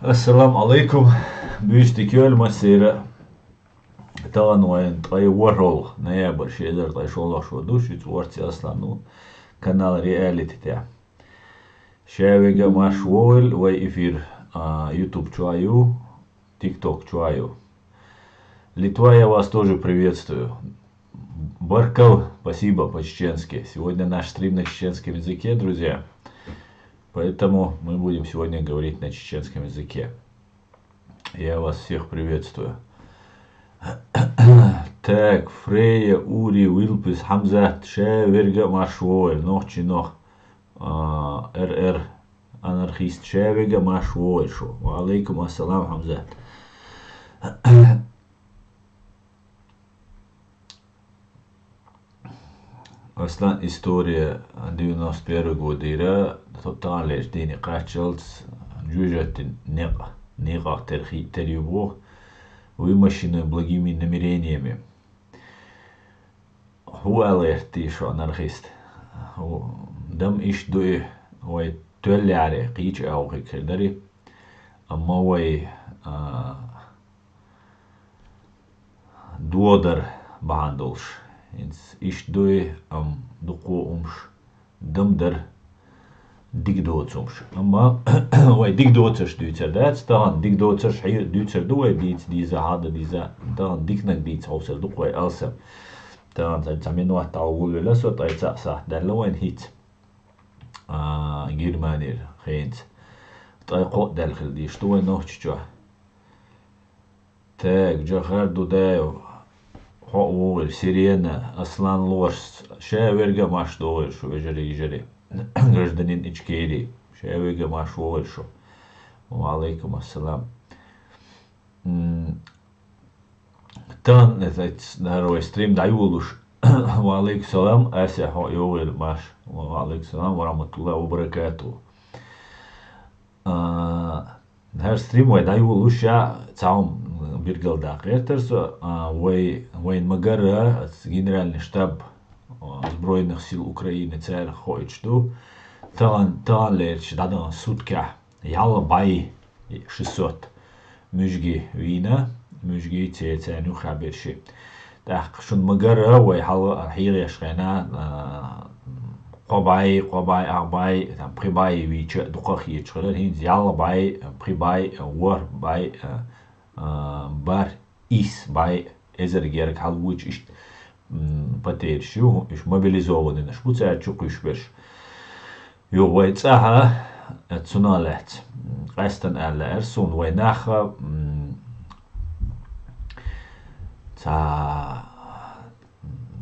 السلام عليكم. بيشتكي المسيرة طبعا وين طي ورول نيابر شي إذا طي شو شو دوش يتورتي أصلا نو كانال رياليتي تاع شاويجا مشغول ويفير YouTube чую, TikTok чую. Литва, я вас тоже приветствую. Баркал, спасибо по-чеченски. Сегодня наш стрим на чеченском языке, друзья. Поэтому мы будем сегодня говорить на чеченском языке. Я вас всех приветствую. Так, Фрея, Ури, Вилпис, Хамзат, Шеверга, Машвоэль, ночи нох, РР, анархист Шеверга, Машвоэль, шо. Алейкум ассалам, Хамзат. Aslan история 91 года тоталеш дени качалц жужатин нега терьюбо вымощенную благими намерениями. Хуалерти шо анархист. Дам иш дуи ой төлляре кич ауки кирдари. Amma ой дуодар бахандолш. Ich doe am duko dumder digdootsums. Amma wij digdootsers Duitser dat staan digdootsers hier Duitser doe diese hadden diese dan diknak diets hoofdsel doe wij alsem. Dan zijn ze nog taal willen zo dat ze sa daar loon hit. Germanier geent. Dat ik delgel die stoe nog tjo. Tag jagar dodeo. Хоуэр, Сирена, Аслан Лорс, Шеверга маш довершу, вежери. Гражданин Ичкерии, Шеверга маш довершу. Алейкум ассалам. Тан, это нарой стрим даюлуш. Алейкум салам, ася хоуэр маш. Алейкум салам, вараматуллахи ва баракатуху. Her stream way dаюлуш я цаум Биргалда Эртерсо, Вейн Магара, генеральный штаб Збройных сил Украины, царь Хоичду, Тан лерч дадан сутка, Яла бай 600 мужги вина, мужги цецаню хаберши. Так, шун Магара, Вей хала хире шхена, Қобай, Арбай, Прибай вича, Духахи чхалер, Хинз Яла бай, Прибай, Вар бай, бар ис бай эзергерк халвуч иш патершу иш мобилизованный наш пуца чукуш беш ё вайцаха цуналет рестан алла эрсун вайнаха та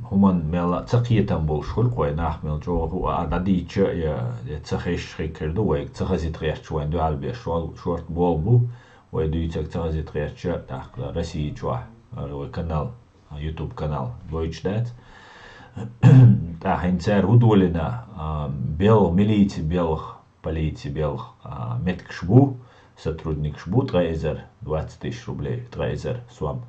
хуман мела цакиетан болшул вайнах мел жо ададича я цахеш хикерду вай цахазит рячуан ду албеш шорт болбу ويدويتك تغزي تغيرتشا تاع России чуа канал YouTube канал Deutschnet та хинцер удолина бел милиции белых полиции белых метк шбу сотрудник шбу 20 тысяч рублей 30 суам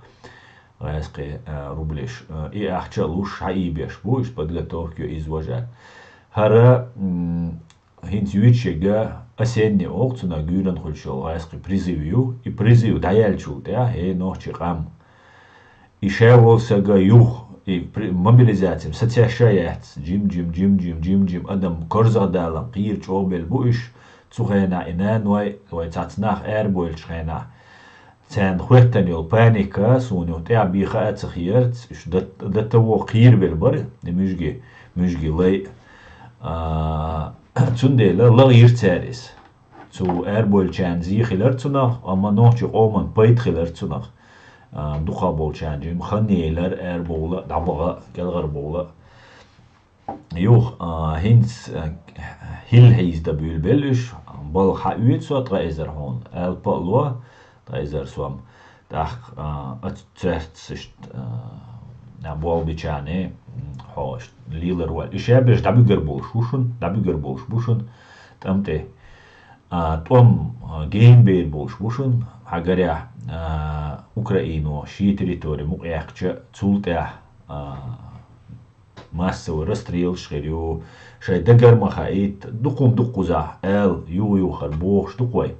рублей и ахча луш хаибе шбу из подготовки извожа хара хинц вичега осенний окцуна гюрен хульшол гайски призывю и призыв даяльчул да ночи гам и шеволсага юх и мобилизациям сатяшаят джим адам корзадалам qir чобел буиш цухена инан вай цацнах эрбойл шхена цен хуеттан йол паника суню тя биха ацхиерт dat wo qir bel bar немужги лей Zundela lag irtseris. Zu erbolchan zichiler zunach, amma noch oman peitchiler zunach. Ducha bolchan jim khaneler erbola, dabaga gelgar bola. Joch hins hilheis da bulbelish, bal hauit so dreiser hon. Elpalwa dreiser swam. Dach atzert ist na bolbichane. Hoş liler var. İşe bir dabüger bolş buşun. Tamte tom gеймбейр болш бушун агаря Украину ши территорию муэхча цултя массовый расстрел шхерю шай дагар махаит дукум дукуза эл ю харбош дуквай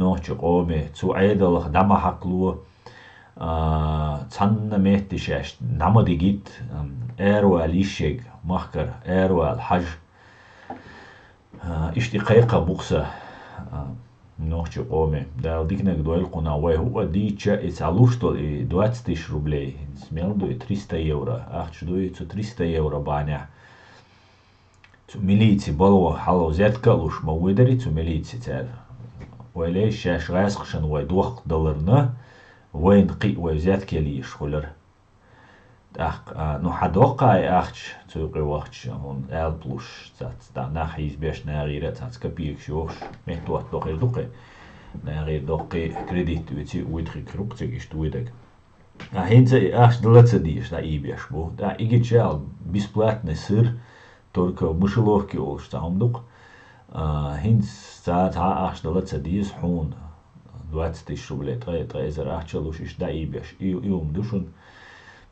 نوچ قومي تو عيدلخ دما حقلو تسنى مهتشاش نما ديجيت ايرو اليشيج مخكر ايرو الحج اشتقاقة بوكسة نوچ قومي دا ديكنك دويل قنا وي هو ديتشا اتعلوشتل 20 рублей смел до 300 евро ахч до 300 евро баня ميليتي بلو حلو زيت كلوش مويدري تو ميليتي تال ولي شاش غاسقشن وي دوخ دولرنا وين قي وي زيت كليش خلر اخ نو حدوقاي اخش توقي وقتش هون ال بلوش تات دا ناحيز بيش ناغيرة تات كبيك شوش مهتوات دوقي دوقي ناغير دوقي كريديت ويتي ويدخي كروبتك اشتويدك هينزا اخش دلتsa ديش دا ايبيش بو دا ايجي جال бесплатный сыр только в мышеловке олштам дук хинц саат аш дلتsa дис хун 20 тысяч рублей трезер ахчалуш иш да иибеш иум душун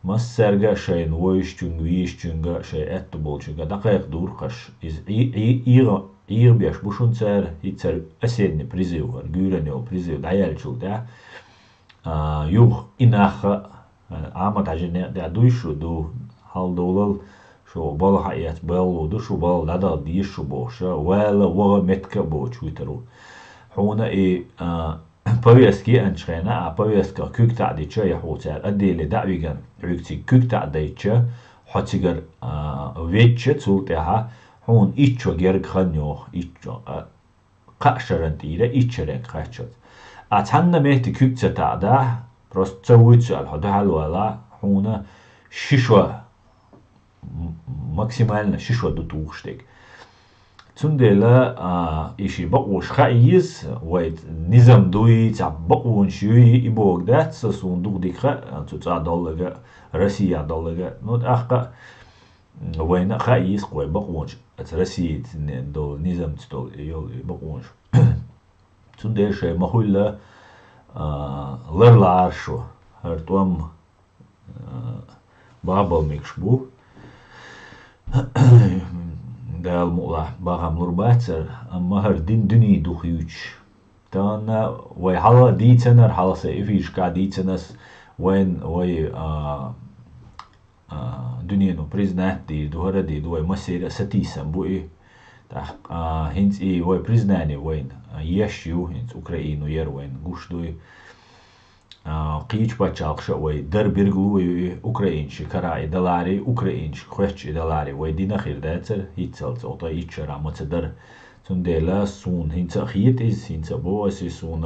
массерга шейн воишчунг вишчунга шей этто болчунга дакайк дуркаш из иибеш бушун цер хитцер осенний призыв гюренел призыв даяльчул да юг инаха амат ажене да дуйшу ду халдолал شو بال حقيقة بالو دو شو بال لدا دي شو بوشا ولا وغا متكا بوش ويترو حونا باويسكي انشخينا باويسكا كوك تعدي تشا يحوتار ادي اللي دعويغان عيكتي كوك تعدي تشا حتيغر ويتشا تسولتها حون ايتشو جيرك خانيوخ ايتشو قاشرن تيرا ايتشرين قاشت اتحنا مهتي كوك تعدا بروست تسويتشو الحدو حلوالا حونا ششوا максимально шишва до тухштек цундела иши бакуш хаиз вайт низам дуи ца бакун шуи ибог да са сундук дикха цуца доллага Россия доллага ну ахка вайна хаиз кой бакунш ца Россия дол низам цтол йол бакунш цундела ше махулла лерларшо хартуам бабал микшбу دال مؤلا باهم لرباتر اما هر دين دني دوخيوش تانا وي حالا ديتنر حالا سيفيش كا ديتنس وين وي دنيا نو بريزنات دي دوهر دي دوي مسيرة ستيسم بوئي تاق هنس اي وي بريزناني وين يشيو هنس اوكراينو ير وين گوش دوي قيش بچالخ وي در بيرغلو اوكراينش كراي دلاري اوكراينش خوش دلاري وي دينا خير داتر هيتسلت اوتا يچرا متصدر تندلا سون هينص خيت از هينص بوس سون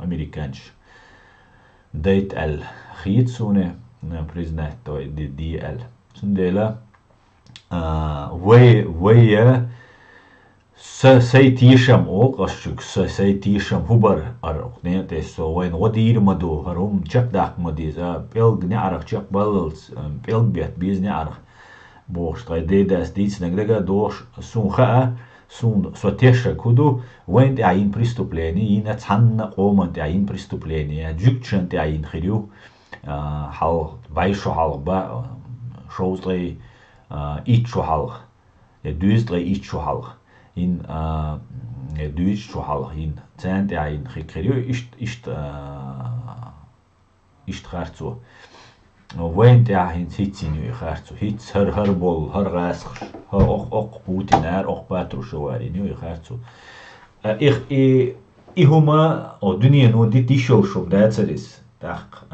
امريكانش ديت ال خيت سونه بريزنت دي ال تندلا وي سيتيشم اوقشك سيتيشم هبر ارقني تسو وين ودير مدو هروم چك داك مديزا بيلغ نعرق چك باللز بيلغ بيت بيز نعرق بوش تاي داس ديتس نغرغا دوش سون خا سون سوتيشا كودو وين تعين преступление ينا تحن قوم تعين преступление جوكشن تعين خريو حال بايشو حال با شوزلي ايتشو حال دوزلي ايتشو حال in Deutsch zu halten sind ja in Kriegerio ist hart so wenn der hin sitzen ich hart so hit her bol her gas her auch Putin auch Patrushoari nu ich hart so ich huma o dunia no dit show shop datseris tak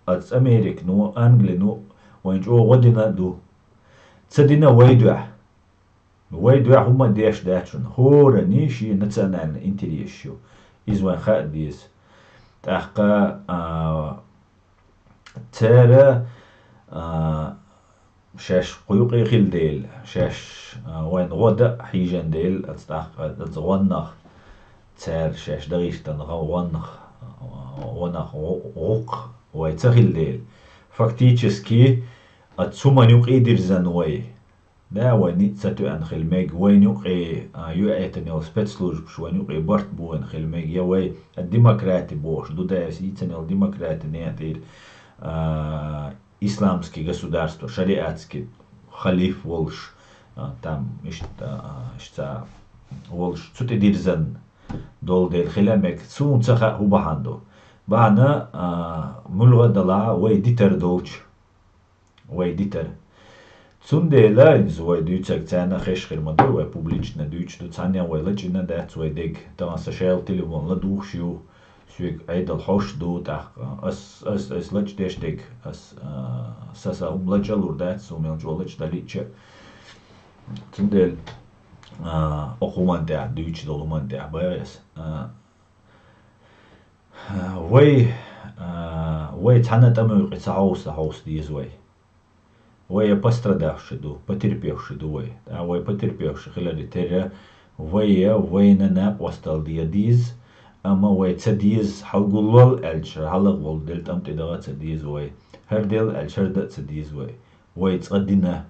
als Amerik no Angli no wenn jo wadina do tsadina waydu ويدو هما ديش داتشون هورا نيشي نتسانان انتريشيو إزوان خاد ديس تحقا تارا شاش قيوقي خيل ديل شاش وين غدا حيجان ديل اتغنخ تار شاش دغيش تنغنخ ونخ غوق ويتخيل ديل فاكتيتشسكي اتسوما نيوق ايدر زانوي دا وين ساتو ان خلميج وين يقي يؤتني سبيتسلوج شو وين يقي برت بو ان خلميج يا وي الديمقراطي بوش до да ситенел демократы не исламский государство шариатский халиф волш там ишта волш цуте дирзан دول ديل خلامك سون تخا هو بحاندو بانا ملغا دلا وي ديتر دولش وي ديتر Цундела инз вой дүйцэг цана хэшхэр мадой вой публично дүйч ду цаня вой лачина дац вой дег таа сашэл телефон ла дуухшиу свек айдал хош ду та ас лач дэштег ас саса умлачалур дац умел жолач даличе цундел охуманте дүйч долуманте байс вой цана тамы хаус диз вой вой пострадавший ду, потерпевший дуой, а вой потерпевший хиляди теря вой на постал диадиз, ама вой цадиз халгулол эльчер халагвол дельт амти дага цадиз вой, хердел эльчер да цадиз вой цадина,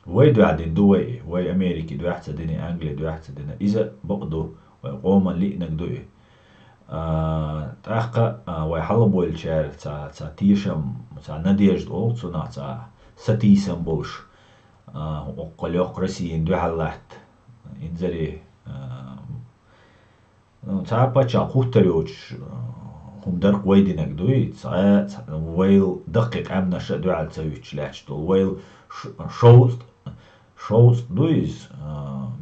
вой дуадин дуой, вой Америки дуах цадини, Англия дуах цадина, иза бقدو вой قوما لئنك دوي. تأخذ ويحلم بالشعر تا تيشم تا نديج دول صنع تا ستيسم بولش وقليق رسين دو حلات إنزري تا بتشا خوتريوش هم درق ويدينك دوي تا ويل دقيق عمنا شدو على تسويش لاش دول ويل شوز دويز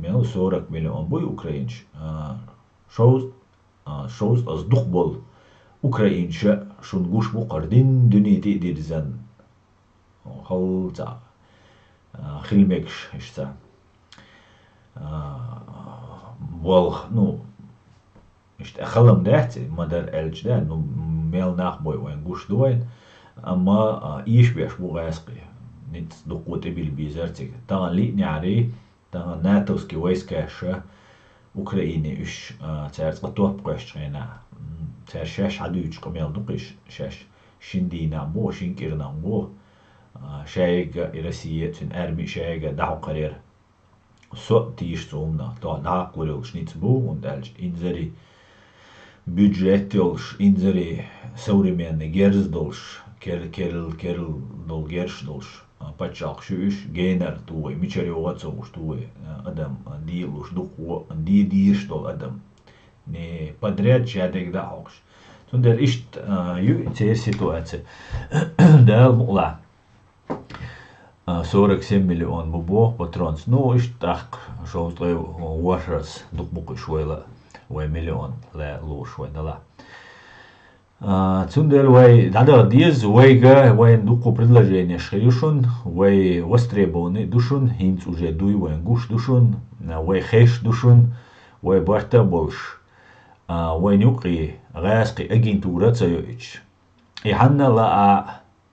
ميل 40 مليون بوي أوكرينش شوز از دخبل أوكرانيا شون جوش بقردين دنيا تقدر زن خل تا خلمكش إشتا والخ نو إشتا خلم دهتي مدر ألج ده نو ميل ناخ بوي وين جوش دوين أما إيش بيش بوغاسقي نت دقوت بالبيزرتك تان لي نعري تان ناتوسكي ويسكاش أوكرانيا إيش تعرف قطوة بقشتنا تعرف شاش عدوش كميل دقيش شاش شندينا بو شنكرنا بو شايق إرسية تن أرمي شايق دعو قرير سوء تيش تومنا دعو قرير شنيت بو وندالج إنزري بيدجت دولش إنزري سوري من جيرز دولش كيرل دول جيرش دولش بچاق شوش جينر توي ميشري واتسوش توي ادم ديلوش دقو ديش دول ادم не подряд чадек да хокш тундер ишт ю те ситуация да мула 47 миллион бубо патронс ну ишт так шоу той вашрас дукбук швела вай миллион ла луш вай дала Цундел вай надо диз вайга вай дуку предложение шхирюшун вай востребованный душун хинц уже дуй вай гуш душун вай хеш душун вай барта больш вай нюқи غاسقي أجنتورة سيوش إحنا لا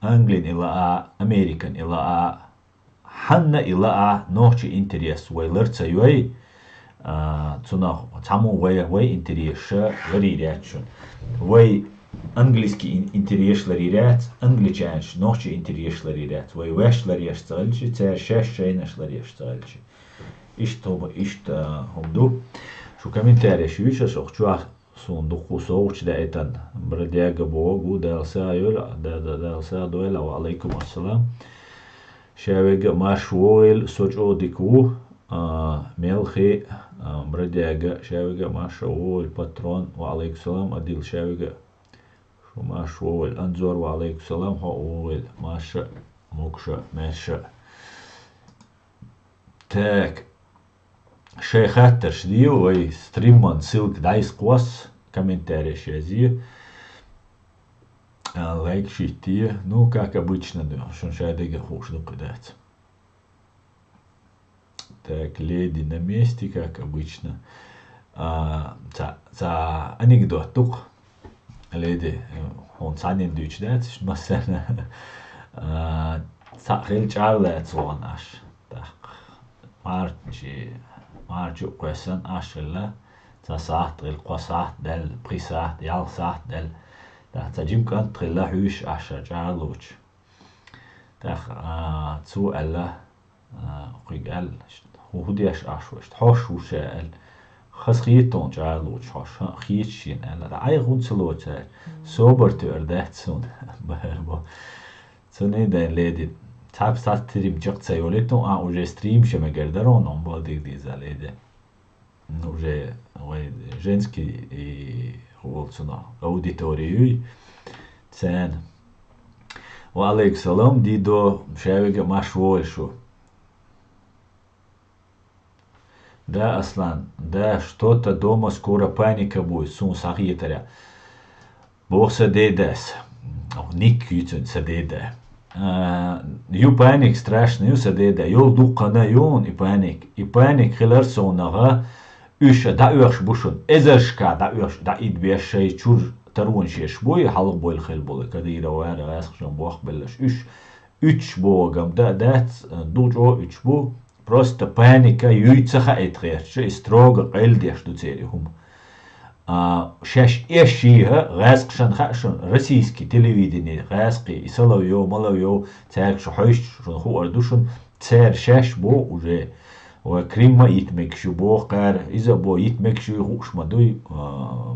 أنجلين إلا أمريكان إلا حنا إلا نوعي إنتريس وي لرت سيوي تنا تامو وي إنتريس غريراتشون وي أنجليسكي إنتريس لريرات أنجليشانش نوعي إنتريس لريرات وي واش لريش تغلش تار شاش شينش لريش تغلش إشت هم دو شو كمان تاريش ويش أسوق صندوق صوت دائما بردياغ بوغو دالسا يولا دالسا دويلا وعليكم السلام شاويغ ماشويل سوچو ديكو ميلخي بردياغ شاويغ ماشويل باترون وعليكم السلام اديل شاويغ شو ماشويل انزور وعليكم السلام هو ماشا موكشا ماشا تاك شيخات ترشديو وي ستريمان سيلك دايس قوس комментарий شازي лайк шитие ну как обычно да шон шайдега хуш докидать так леди на месте как обычно за анекдот тук леди он санин дучдат مثلا خيل جعل صواناش так مارجو قسن أشلا تساعد القصاعد دل بريساعد يالساعد دل تجيب كان تخلى حوش عشر جعلوش تخ تو ألا قيل هو ديش عشوش تحوش وشال خس خيتون جعلوش حوش خيتشين ألا عاي غنسلوش سوبر تردات سون بهربا سوني دين ليدي تاب سات تريم جق سيولتون уже стрим شما گردرون on با دیگ دیزه لیده уже женский волцуна аудиторию цен وعليك سلام ديدو شاوية مشوول شو да Аслан, да что-то дома скоро паника будет, сун сахиетаря. Бог садедес, ник ютен садеде. Ю паник страшно, ю садеде, ю дукана юн и паник хилар сонага, üş da üş buşun, ezerşka da üş da idbiya şey çur tarun şeş boy halık boy xel boy kadira var asxşan boğ bellaş üç boğam da duç o üç bu просто паника юйцаха этгерче строго элдеш дуцерихум шеш эшиха газкшан хашан российский телевидение газки исалавё малавё церк шохойш шон хуардушун цер шеш бо уже وكريما يتمكشو بوقر إذا بو يتمكشو يخوش مدوي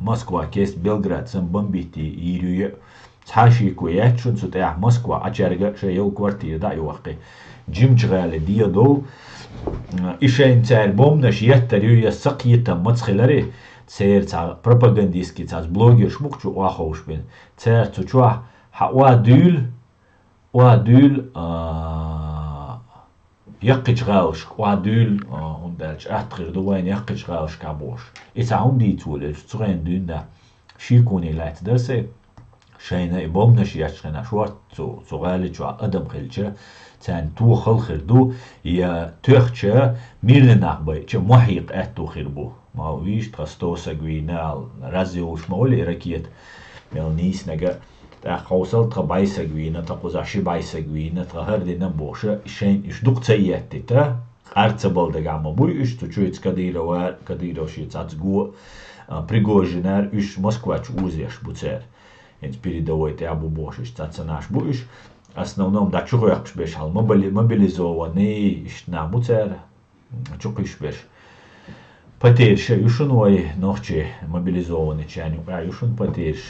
موسكوا كيس بلغراد سن بمبيتي يريو تحاشي كوياتشون ستاح موسكوا أجارغا شايو كوارتي دا يوقي جيم جغالي ديا دو إشين تار بومناش يتريو يساقيتا متسخلاري تسير تا بروباغانديسكي تا بلوغير شموكشو واخوش بين تسير تشوح ودول يقج غاوش وعدول وندالش أتغير دوين يقج غاوش كابوش إتعون دي تولج تغين دون دا شيكوني لايت درسي شاينا إبومنا شياشخنا شوار تغالي جو أدم خلجة تان تو خل خردو يا تخشة ميرنا باي چه محيق أتو خربو ما ويش تغستوسا قوينال رازيوش مولي ركيت ميلنيس نجا خوصل تبايسا جوينا تقوزا شبايسا جوينا تهردي نبوشة شين إش دوق تسياتي تا قارتبال دقاما بوي إش تشويت كديرا وار كديرا وشيت عزقو بريغوجينار إش موسكواتش وزيش بوتسير إنت передовой أبو بوش إش تاتسناش بو إش основном да чуго якш беш ал мобилизованный إش набуцер чуго إш беш потерше юшун вай нохче мобилизованный чаню юшун потерш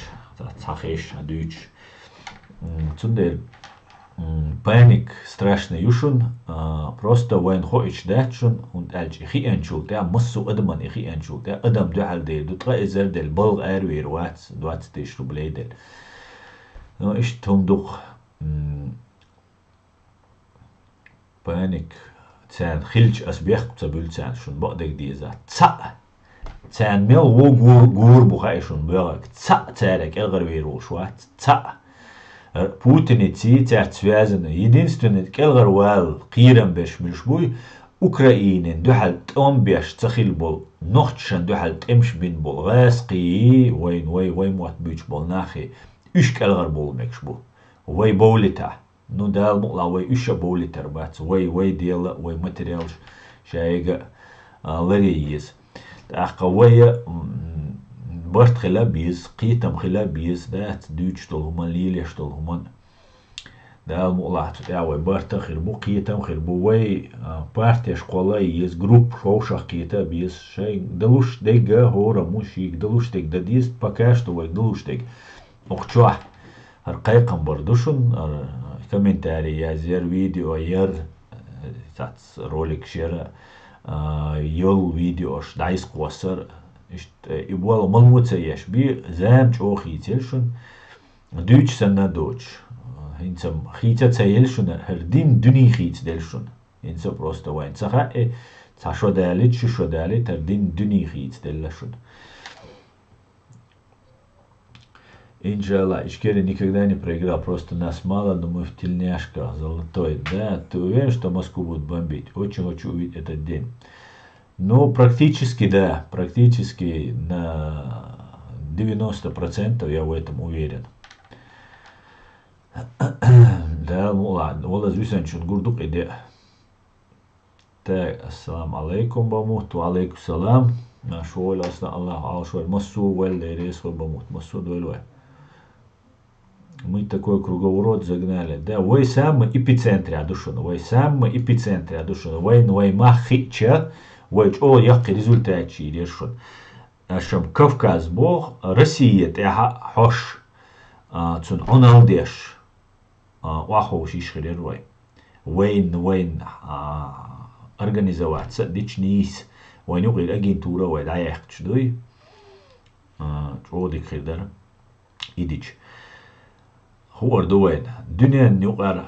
Цахеш, Адюч. Цундер паник страшный юшун, просто вайн хоич дачун, und аль ихи анчул, та массу адман ихи анчул, та адам дуал дел, дутра эзер дел, балг айрвир ват, 20 рублей дел. Но иш тундух паник, цан хилч асбех цабюл цан, шун бадек диза, ца. تان ميل وو غور بخايشون بيرك تالك الغربيرو شوات بوتين تي تسوازن единственный الغروال قيرم باش مشبوي اوكراين دحل توم باش تخيل بول نوختشن دحل تمش بين بول غاسقي وين موت بيش بول ناخي اش الغر بول مكشبو وي بولتا نو دال لا وي اش بولتر بات وي ديال وي ماتيريالز شايغا لريز أخويا برت خلا بيز قيتم خلا بيز دات دوتش تلهمان ليليش تلهمان دا المقلعة تتعوي برت خربو قيتم خربو وي بارتش قولاي يز جروب خوشا قيتا بيز شاي دلوش ديگا هورا موشيك دلوش ديگ داديز باكاشتو وي دلوش ديگ اقتشوح هرقايقم بردوشن كومنتاري يازير فيديو ير تات روليك شيرا يول فيديوش دايس قوسر يبوال ملموتة يش بي زام چوخي تلشن دوچ سنة دوچ هنسم خيتا تيلشن هردين دني خيت دلشن هنسم просто وين تخا تشو دالي تشو دالي تردين دني خيت دلشن Иншалла, Ичкерия никогда не проиграл, просто нас мало, но мы в тельняшках, золотой. Да, ты уверен, что Москву будут бомбить? Очень хочу увидеть этот день. Ну, практически, да, практически на 90% я в этом уверен. Да, ну ладно, Ола Зюсан Чунгурдук иде. Так, ассаламу алейкум бамут, ва алейкум салам. Нашу Оля, Аллах, Алшуэль, Массу, Уэль, Лейрес, бамут, Массу, Дуэль. Мы такой круговорот загнали. Да, вой сам эпицентре адушун, вой сам эпицентре адушун, вой махича, вой о яхи результат чи решун. Ашам Кавказ бог, Россия тяха хош, цун оналдеш, вахош ишхирервай. Войн организоваться, дичнис, وين يغير أجنتورة وين عيق شدوي عودك خير إيديج هو أردوين دنيا نيوغر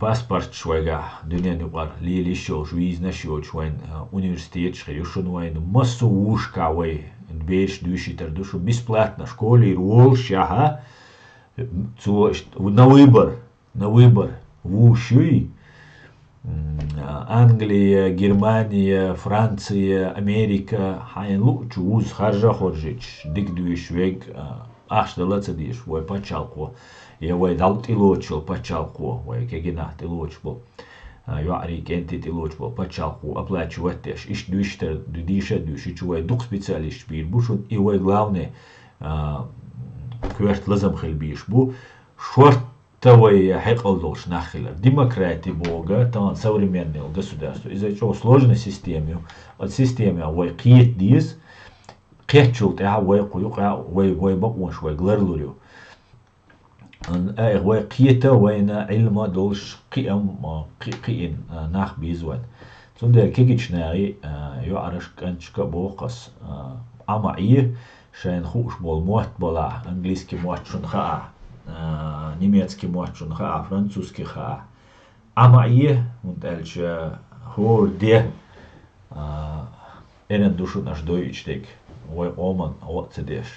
باسبورت شوية دنيا نيوغر ليلي شوش ويزنا شوش وين университет شخيوشون وين مسو ووش كاوي بيش دوشي تردوشو бесплатно школе рол шаха на выбор вуши Англия, Германия, Франция, Америка хайн лучше уз харжа хоржич дик дуиш вег аш далаца диш вой пачалко я вой дал тилочил пачалко вой кегина тилочбо يعري كنت تلوجبو باتشالقو أبلاش واتش إيش دوشتر دوديشة دوشي شوي دوق سبيциалист بير بوشون إيوه главное كويرت لازم خل بيش بو شورت توي حقل долж нахилер демократия бога тан современное государство из-за чего сложной системе от системы вой киет диз кечулт а вой куюка вой бакуш вой глерлурю وي قيتا وين علم دولش قيم ناخ بيزوان تندر كيكيش ناري يعرش كانشكا بوقس عمعيه شاين خوش بول موت بولا انجليزكي موت شون خاء نيميتسكي موت شون خاء فرنسوسكي خاء عمعيه مونتالش هو دي انن دوشون اش دويتش ديك وي اومن اوت تديش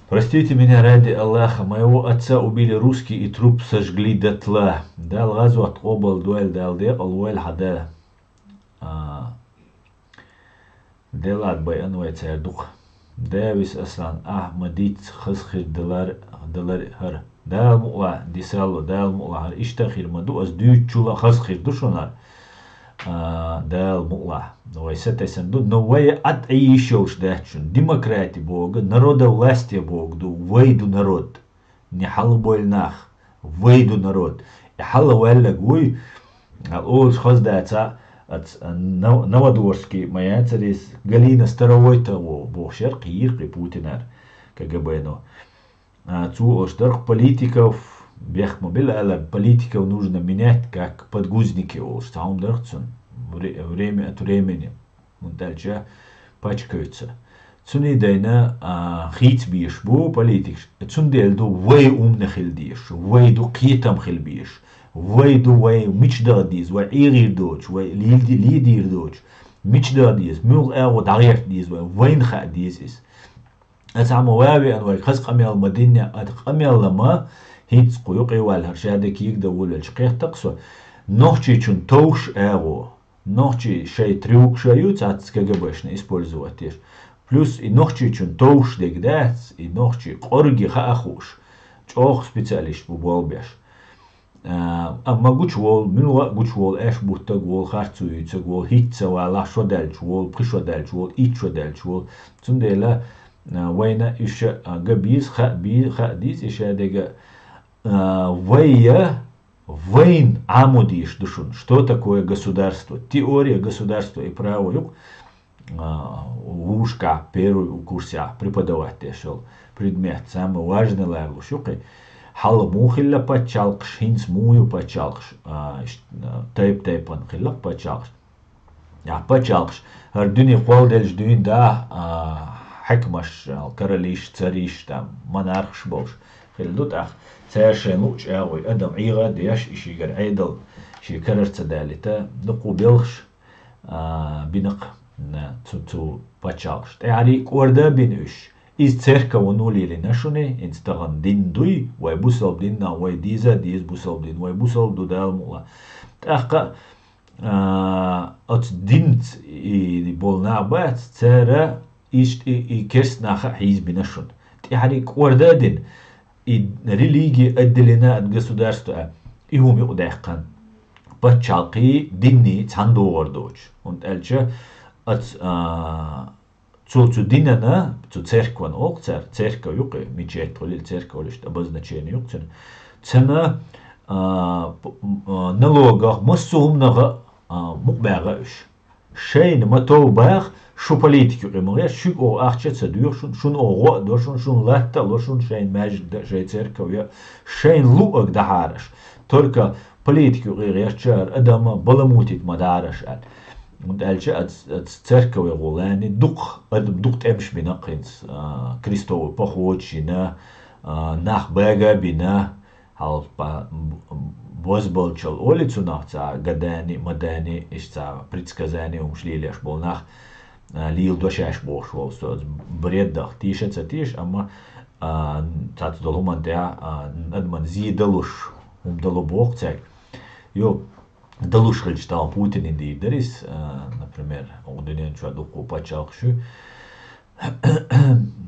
Простите меня ради Аллаха, моего отца убили русские и труп сожгли дотла. Дал газу от обал дуэль далде алуэль хада. Делат баян вайцердук. Дэвис аслан ахмадит хасхир далар хар. Дал мула дисалу дал мула хар. Иштахир маду аз дючула хасхир душонар. Дал мула. Вайсетесен ду, но вай от еще дачун. Демократия бога, народа власти богду, вейду народ. Не халбойль нах, вейду народ. И хала вэлла гуй, олж хоздается от Новодворский, моя царис Галина Старовой того, бог шерк иркли Путинар, КГБ, но. Цу оштарх политиков, бех мобиля, политиков нужно менять, как подгузники, олж, саум дырцун. Время от времени дальше пачкаются. Цуни дайна хит биш бу политик. Цундельду вей умне хилдиш, вейду китам хилбиш, вейду вей мичдадиз, вей ирир доч, вей лидир доч, мичдадиз, мул эго дагер диз, вейн хадиз is. أسعى موابي أنواع خس قميل المدينة قميل لما هيت قيوقي والهرشادة كيك دول الشقيق تقصى نوحشي چون توش эго ночи шей трюк шают от КГБшны использовать тешь. Плюс и ночи чун тоуш дегдец, и ночи корги хаахуш. Чох специалист бу болбеш. Amma gučvol, minula gučvol eš butta gvol harcujuca gvol hitsa wala šodelč gvol prišodelč gvol ičodelč gvol. Цундела война еще габиз хадиз еще дега войя Вейн амудиш душун. Что такое государство? Теория государства и право юг. Ушка первый курсе преподавать шел предмет. Самый важный левел шуки. Хал мухилла пачалкш, хинс мую пачалкш. Тайпан хиллак пачалкш. Я пачалкш. Ардуни қуалдельш дуин да حكمش كرليش цариш там монархш болш. خلدوت أخ ساشين لوش أوي أدم عيغة ديش إشي جر عيدل شي كرر تدالتا نقو بيلخش بنق تو باتشالش يعني كوردا بينوش إز تركا ونولي لنشوني إنستغن دين دوي واي بوسل دينا واي ديزا ديز بوسل دين واي بوسل دو دال مولا تأخا أت دينت بولنا بات تارا إي كرس ناخا حيز بنشون يعني كوردا دين и религия отделена от государства. И уми удайхан. Пачалки динни цандовар доч. Und элче от zu динана, zu церкван ок, церковь юки, мечеть, или церковь, лишь обозначение юк, цена налогах массумного мукбага уж. Шейн матовбах شو политики ремонт, شو أو أخشى تدور شون أو غو شون لاتة شون شين ماجد شيء تركوا شين لوق دهارش. только политику غير شار أدم بلموتيت مدارش ال und elche als cerkave rolani dukt emsch binaqins Kristo pochwochina nach bega bina halt pa возболчал улицу нахца гадани мадани ишца предсказания умшлилеш был нах лил дошаш бошвол сто бреддах тишеца тиш ама цац долумантя адман зидалуш дало бог цек jo dalуш хилчтал Путин инди дерис например оденен чуаду купачалхшу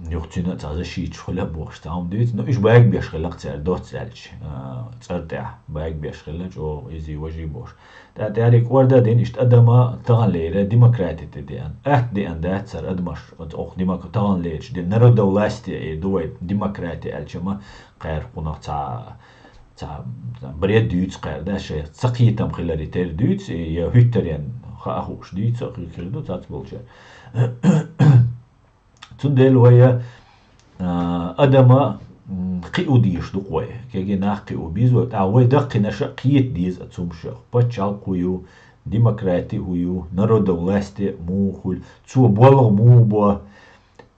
يختنا تعزشيت خلا بوش تعم ديت نو إيش بايك بيش خلاك تعر دوت تعلش تعرتع بايك بيش خلاك أو يزي وجي بوش تعريك وردا دين إيش أدما تغن ليرة ديمقراطي تديان ديان ده صار أدمش أو تغن ليرش دين نرو دولستي دوي ديمقراطي ألشما غير قناع تاع بريد دوتس قير ده شيء سقيتم خلالي تير دوتس يا هيترين خاهوش دوتس خيردو تاع بولشة تندل ويا أدما قيو ديش دقوي كي ناقيو بيزو تعوي دق نشقيت ديز أتسومشخ بتشال قيو ديمقراطي هيو نرو دولستي موخل تسو بولغ مو بو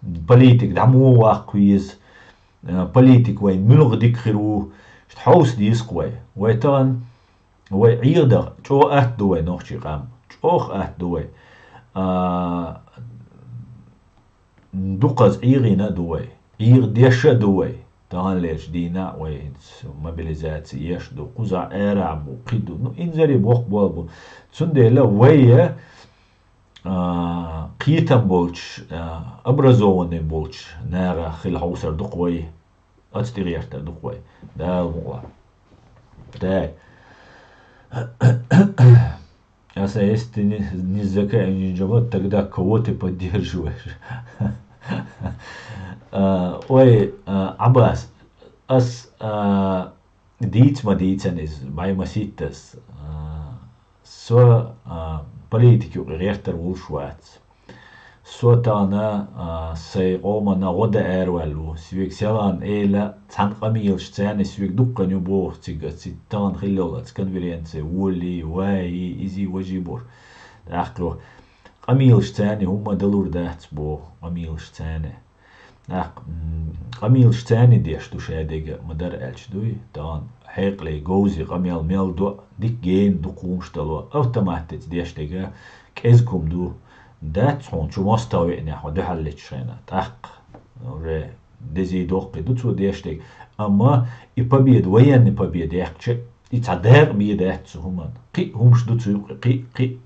بوليتيك دعمو واقويز بوليتيك وين ملغ ديك خيرو حوس ديس قوي ويتان ويعيدا جو أهد دوي نوخشي قام جوخ أهد دوي دوقز عيغينا دوي عيغ ديشا دوي تان ليش دينا وي موبيليزاتي يش دو قزع إيرع قيدو نو إنزري بوخ بوالبو تسنديلا ويا قيتن بولش أبرزوني بولش نارا خيل حوسر دوقوي أتستغيرتر دوقوي ده الموضوع ده أسا يستي نزكا إنجي جبات تقدا كووتي بدير جوش وي عباس أس ديت ما ديتنز باي مسيتس سو بوليتيكو غيرتر وشوات سوتانا سي قومنا غدا اروالو سويك سيلان ايلا تان قميلش تاني سويك دوقا نيوبوغ تيغا تان خلولا تكنفيرينسي وولي واي ايزي وجيبور داخلو قميلش تاني هما دلور داهت بو قميلش تاني قميلش تاني ديش دو شاديغا مدار الش دوي تان حيقلي جوزي قميل ميل دو ديك جين دو قومش دلو اوتوماتيت ديش ديغا كيزكم دو دات هون شو مستوى نحو ده حلت شينا تحق ر دزي دوق دوتو ديشتك اما يبابيد وين يبابيد يحكي يتعدر بيدات هما قي همش دوتو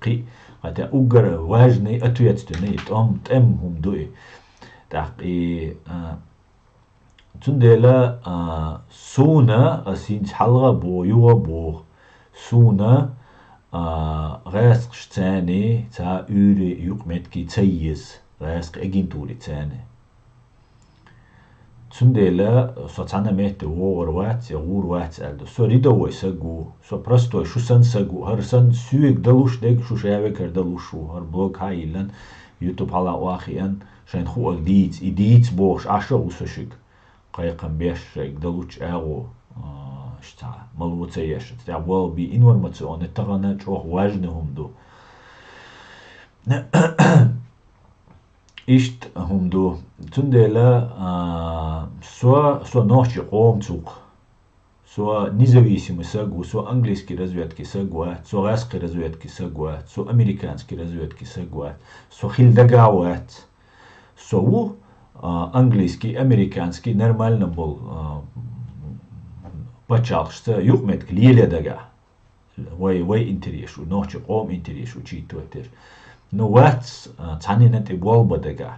قي حتى اوجر واجني اتويت تني تم هم دوي تحقي تندلا سونا اسين حلقه بو يوا بو سونا راسق شتاني تا يوري يقمت كي تيز راسق اجنتوري تاني تندلا سوتانا ميت وور وات يغور وات الدو سو ريدو ويسغو سو برستو شو سن سغو هرسن سويك دلوش ديك شو شاوكر دلوشو هر بلوك هايلن يوتيوب هلا واخيان شين خو ايديت بوش عشا وسشك قايقن بيش دلوش اغو شتا ملوتيش تاع وال بي انورماسيون تاعنا جوه واجنهم دو إشت هم دو تندلا سو نوشي قوم توق سو независимый сагу со английский разведки сагуат со русский разведки сагуат со американский разведки сагуат со хилдагауат со английский американский нормально был почалшта юкмет клиеле дага وي انتريشو نوچ قوم انتريشو چيتو تر نو وات تانينت بولبا دغا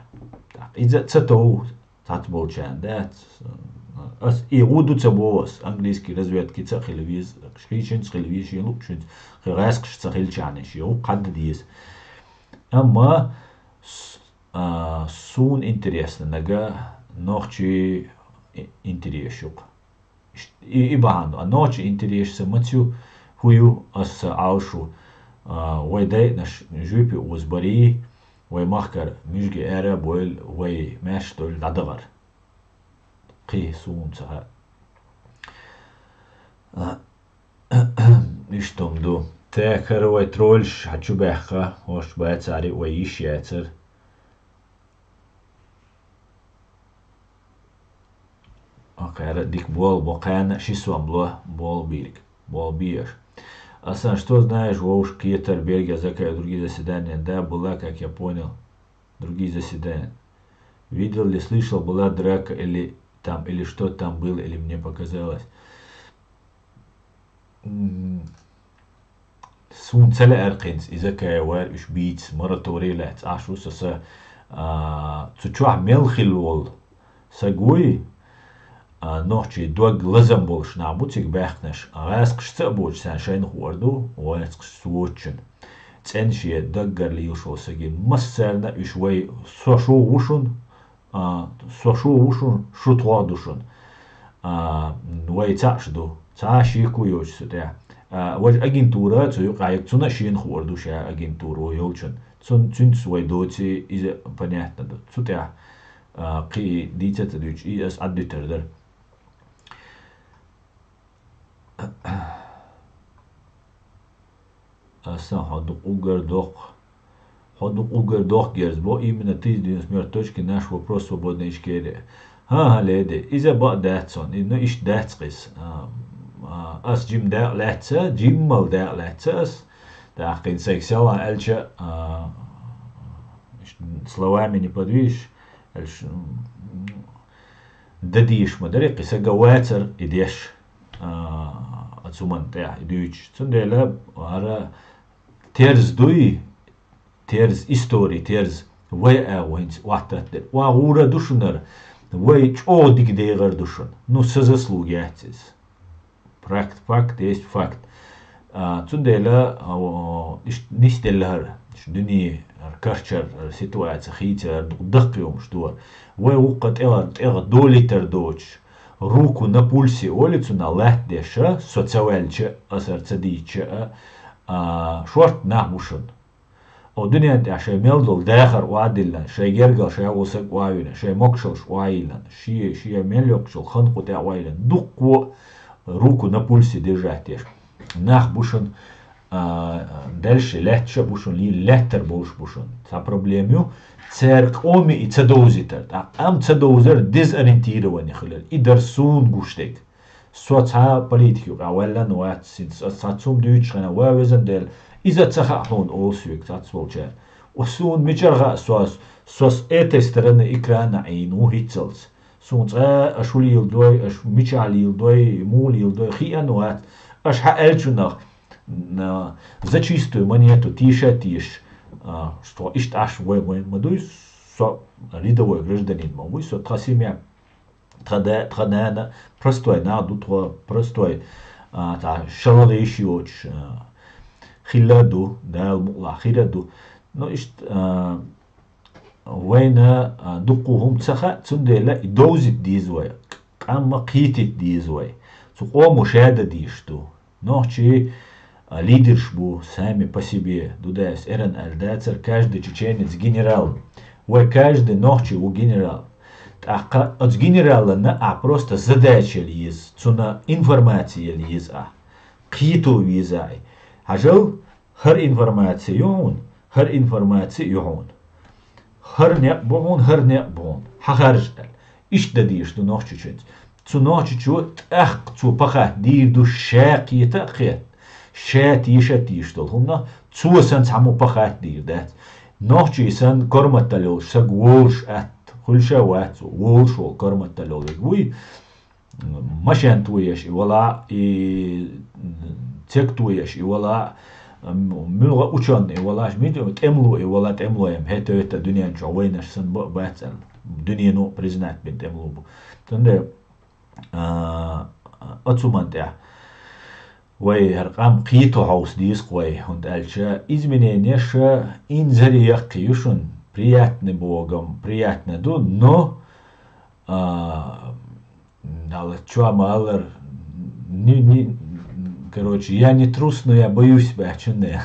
اذا تتو تاتبول چان دات اس يغودو تبوس انجليزكي разведки تخلويز شيشن تخلويز يلوكشن خراسك تخيل چانش يو قد ديس اما سون انتريس نغا نوچي انتريشو إباندو نوچ انتريش سمتيو هيو أس عاوشو ويداي نش جوبي وزبري ويمخكر مشجي أرب وي ماش دول دادغر قي سون سها اشتم دو تاكر ويترولش حتشو بحقا وش بايتساري ويش ياتر окей, дик бол бокана шисуамло бол бирик, бол бир. Асан, что знаешь о уж Кетерберге, закая другие заседания? Да, была, как я понял, другие заседания. Видел ли, слышал, была драка или там, или что там было, или мне показалось. Сун целя эркинс, إذا كايوار إش بيتس مرة توريلات عشو سسا تشوح ملخي الول ساقوي نوحشي دوغ لزم بولش نعبوتيك باخنش غاسقش تقبوش سان شاين خوردو وغاسقش سووتشن تنشي دقر لي يوشو ساقين مسرنا إشوي سوشو وشون سوشو وشون شو توادوشون وي تعشدو تعشي كويوش ستاع وج أجنتورة تيو قايق تنا شين خوردو شا أجنتورو يولشن تن سوي دوتي إذا بنيتنا دو ستاع قي ديتا تدوش إيس عدي تردر أصلا حدوق угар дох герзбо именно ты из мер точки наш вопрос свободной ишкере. Ха леде, иза ба датсон, но иш датскис. As Jim da летса, Jim mal da летсас. Да ахин сексуал эльча словами не подвиж. Эльч дадиш мадри قصة جواتر إديش أتسمن تاع إديش تندلا وهذا تيرز دوي تيرز إستوري تيرز ويا وينز واتر وعورة دوشنر وي أو ديك ديغر دوشن نو سزسلو جاتس فاكت есть فاكت تندلا إيش نستلهر إيش دنيا كارشر سيتواتس خيتر دقيوم شدور وقت دولي تردوش руку на пульсе улицу на лехдеша социальче асарцадиче шорт нахмушен ودنيا عشان ميلدول داخر وعدلن شي جرجل شي وسق وايلن شي مكشل وايلن شي مليوكشل خنقو تاع وايلن دقو руку на пульсе держать нахбушен дальше легче бушен ли лехтер бушен та проблему церк оми и цедозитер ам цедозер дезориентирование хлер и дерсун гуштек соца политику اولا وات ساتسوم دويتشنا وازن دل اذا تخحون اوسيك تاتسولچر وسون ميچرغا سوس اتسترن اكران عينو هيتسلز سون اشولي يلدوي اش ميچالي يلدوي مولي يلدوي خيانوات اش حالچنخ за чистую монету тише что ишт аш мадуй со рядовой гражданин могу со трасимя традана простой наду простой та шалавешиоч хиладу дал мула хиладу но ишт وين دقوهم تسخا تندلا دوزت ديزوي اما قيتت ديزوي سو مشاهده ديشتو نوحشي лидершбу сами по себе, дудаясь эрен альдацер, каждый чеченец генерал, вы каждый ночи у генерал. От генерала на просто задача ли есть, цуна информация ли есть, киту визай. Ажал хар информация юн, хар не бон, хахаржал. Ишта диш ду ночи ченц. Цу ночи чует, цу паха дир ду шакита хет. شاتيش دول هنا تسوسن تعمو بخات دير دات نوحشي سن كرمة تلول شاق وولش كل شوات وولش وكرمة تلول وي مشان تويش ولا تك تويش ولا ملغة وشان ولا شميتو تملو ولا تملو يم هتا دنيا جوينش سن باتسل دنيا نو بريزنات بنت تملو تندر أتسومان تاع وي هرقام قيتو هاوس ديس قوي هند ألشا إزمنينيشا إنزري يقيوشن приятный богом, приятно ду, но чуамалер короче, я не трус, но я боюсь бачуне.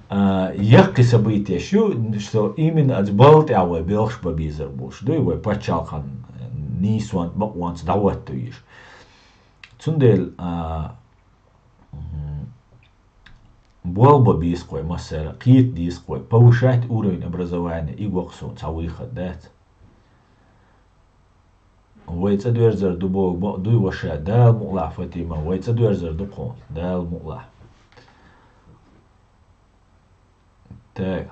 Яки события, что именно от Балтиауэ белш бабизер буш, да его пачалхан нисуан бакуанс дават туиш. Цундел болба бисқой масера қиет дисқой повышать уровень образования и гоксу цауиха дат ويتس أدويرزر دبوغ دوي وشا دال مقلع فتيمة ويتس أدويرزر دقون دال مقلع تاك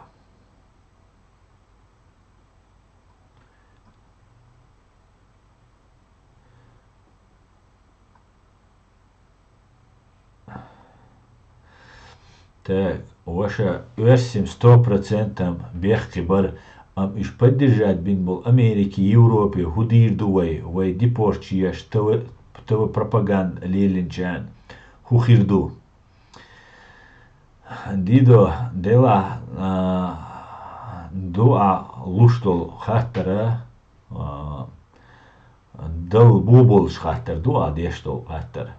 Так, ваша версия 100% бехки бар иш поддержать бин был Америки, Европе, худир дуай, вай депорчияш, того пропаганд леленчан, хухирду. Дидо дела дуа луштол хаттара дал бубол хаттар дуа дештол хаттар.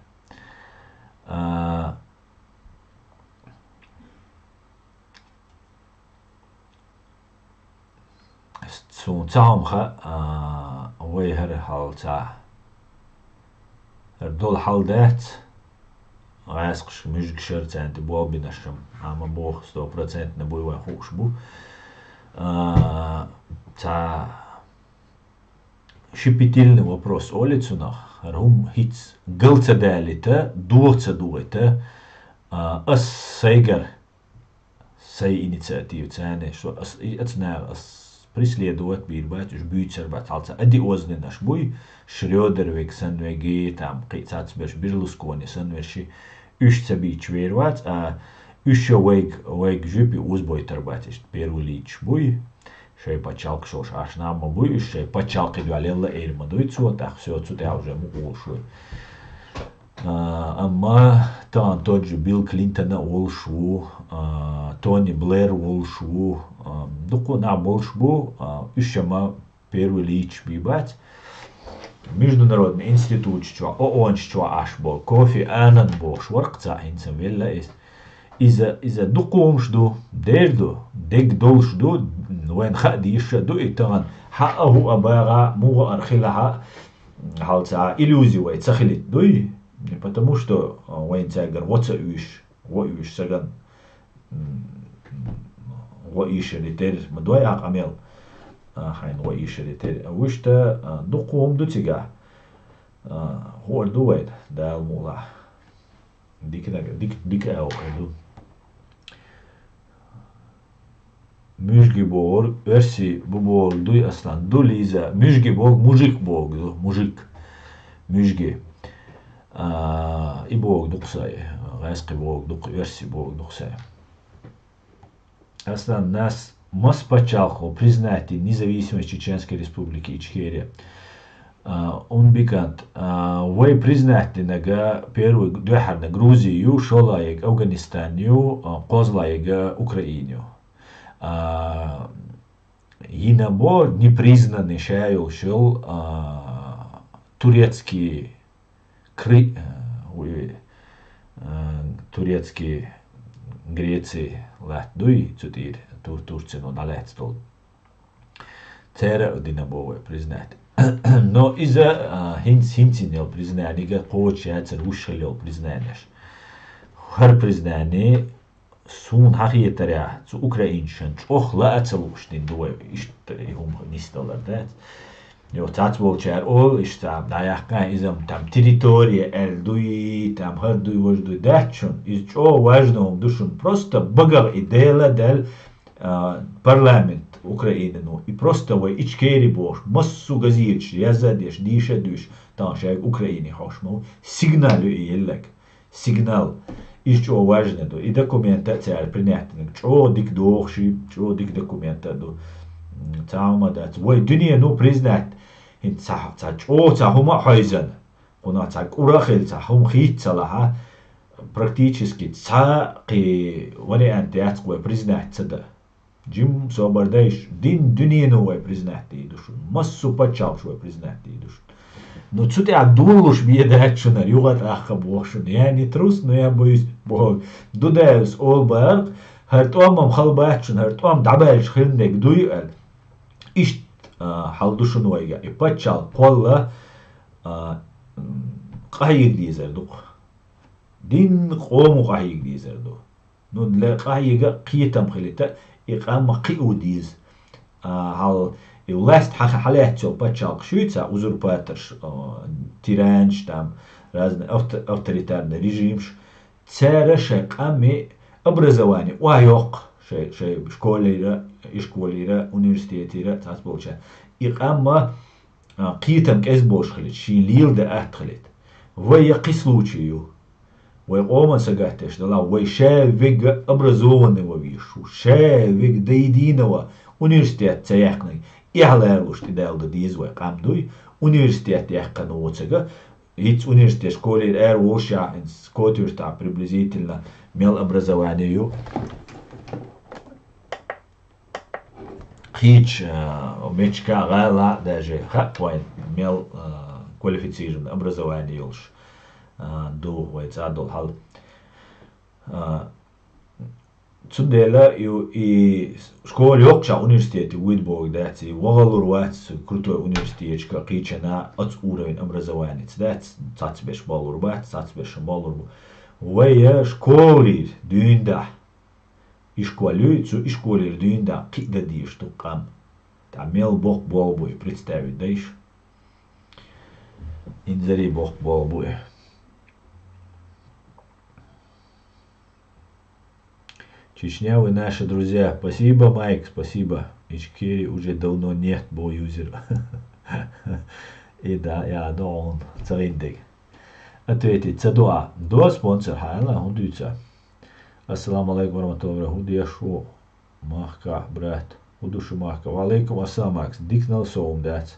سون تعم خا ويهر حال تاع دول حال دات عاسقش مش قشر تانت بوا بنشم عم بوخ 100% نبوي وخوش بو تاع شبيتيلني вопрос улицунах рум хиц гылца далита дуоца дуэта ас сейгер сей инициатив тяне что ацна преследовать бирбат уж бюйцербат алца ади озны наш буй Шрёдер век санвеги там қицац беш Берлускони санверши уж цабич вервац уж век жупи узбойтербатиш первый лич буй шей пачалк шош ашнама буй уж шей пачалк идвалелла эрмадуй цуатах все цутя уже мугулшуй Amma там тот же Билл Клинтона олшу, Тони Блэр олшу, дуку на большбу, ищема первый лич бибать. Международный институт, что ООН, что аж был, кофе, анан был, шваркца, инсам велла есть. Из-за дукум жду, дерду, дег дол жду, вен хадиш жду, и там хааху абара, муга архилаха, халца иллюзию, и цахилит дуй. Не потому что вайн тягар вот саган وإيش ريتير مدوي عقمل حين وإيش ريتير وشتا دقوم دوتيجا هو الدويد ده الموضوع ديك أو كده مشجي بور версии بور دوي أصلا دو ليزا مشجي بور مujik بور مujik مشجي и бог дуксай гайский бог дук версии бог дуксай Аслан нас маспачалхо признать независимость Чеченской Республики Ичкерия. Он бикант. Вой признать нага первый двухар на Грузию, шолаек Афганистанию, козлаек Украину. Инабо непризнанный шаял шел турецкий турецкий Греции Латвии, цутир, Турцию на летстол. Цера динабовое признать. Но из-за хинцинел признания, получается, ушелел признаниеш. Хар признание сун хахиетаря, цу украиншен, ох лаацалуштин дуэ, иштари хум нисталар дат. Jo tāds volčēr ol, iš tam najahka izam tam территория эльдуи, там хардуи вождуи дачун, из чего важно душун просто багал и дела дел парламент Украины, ну и просто вы ичкери бош, массу газирч, язадеш, диша душ, там шайк Украине хошму, сигналю и елек, сигнал, из чего важно, до и документация принятна, чего дик дохши, чего дик документа до. تعامل دات والدنيا نو بريزنات هن صح او هما حيزن قنا تاع اوراخل تاعهم خيت صلاها практически цаقي ولا انت اتقوا بريزنات صدا جيم صبردايش دين دنيا نو بريزنات يدوش مسو باتشاو شو بريزنات يدوش но цути адулуш биедат шунар югат ахабошун يعني تروس но я боюсь бо дудес олбар هرتوام خلباتشن هرتوام دعبالش خلنك دويل إيش حالدوشن ويجا إبتشال قولا قايق ديزر دو دين قوم قايق ديزر دو نود قايقة قيتم خليتا إقامة قيوديز هال يولاست حالات شو بتشالق شويتsa uzurpators тиранч там разные авторитарные режимш цера шеками образование وайоق شيء школира университетира تاس بولشا إقامة قيتم كأسبوش خليت شي ليل ده أتخليت ويا قيسلوچيو ويقوم سجاتش دلا ويشافق образованный ويشو شافق ديدينوا университет цеяхны إعلالوش تدال ديز ويقامدوي университет яхкану وцега هيت университет школе эр وشا инс котюр та приблизительно мел образованию хич мечка гала даже хатвайн мел квалифицированное образование юлш до ويتعدل حل تسندلا и школе يوقشا университет ويدبورغ داتي وغلور وات كروتو университет كقيتشنا ات уровень образования دات تاتبش بالور بات تاتبش بالور ويا школе дюнда ишколюцу ишколе дюнда кида диш тукам тамел бог болбуй представить даиш инзари бог болбуй. Чечня, вы наши друзья. Спасибо, Майк, спасибо. Ичкери уже давно нет, был юзер. И да, я он цариндик. Ответить, цадуа. Дуа спонсор, хайла, худуйца. Ассаламу алейкум, варахматуллахи, худяшу. Махка, брат. Худушу махка. Валейкум ассалам, Макс. Дикнал соум, дать.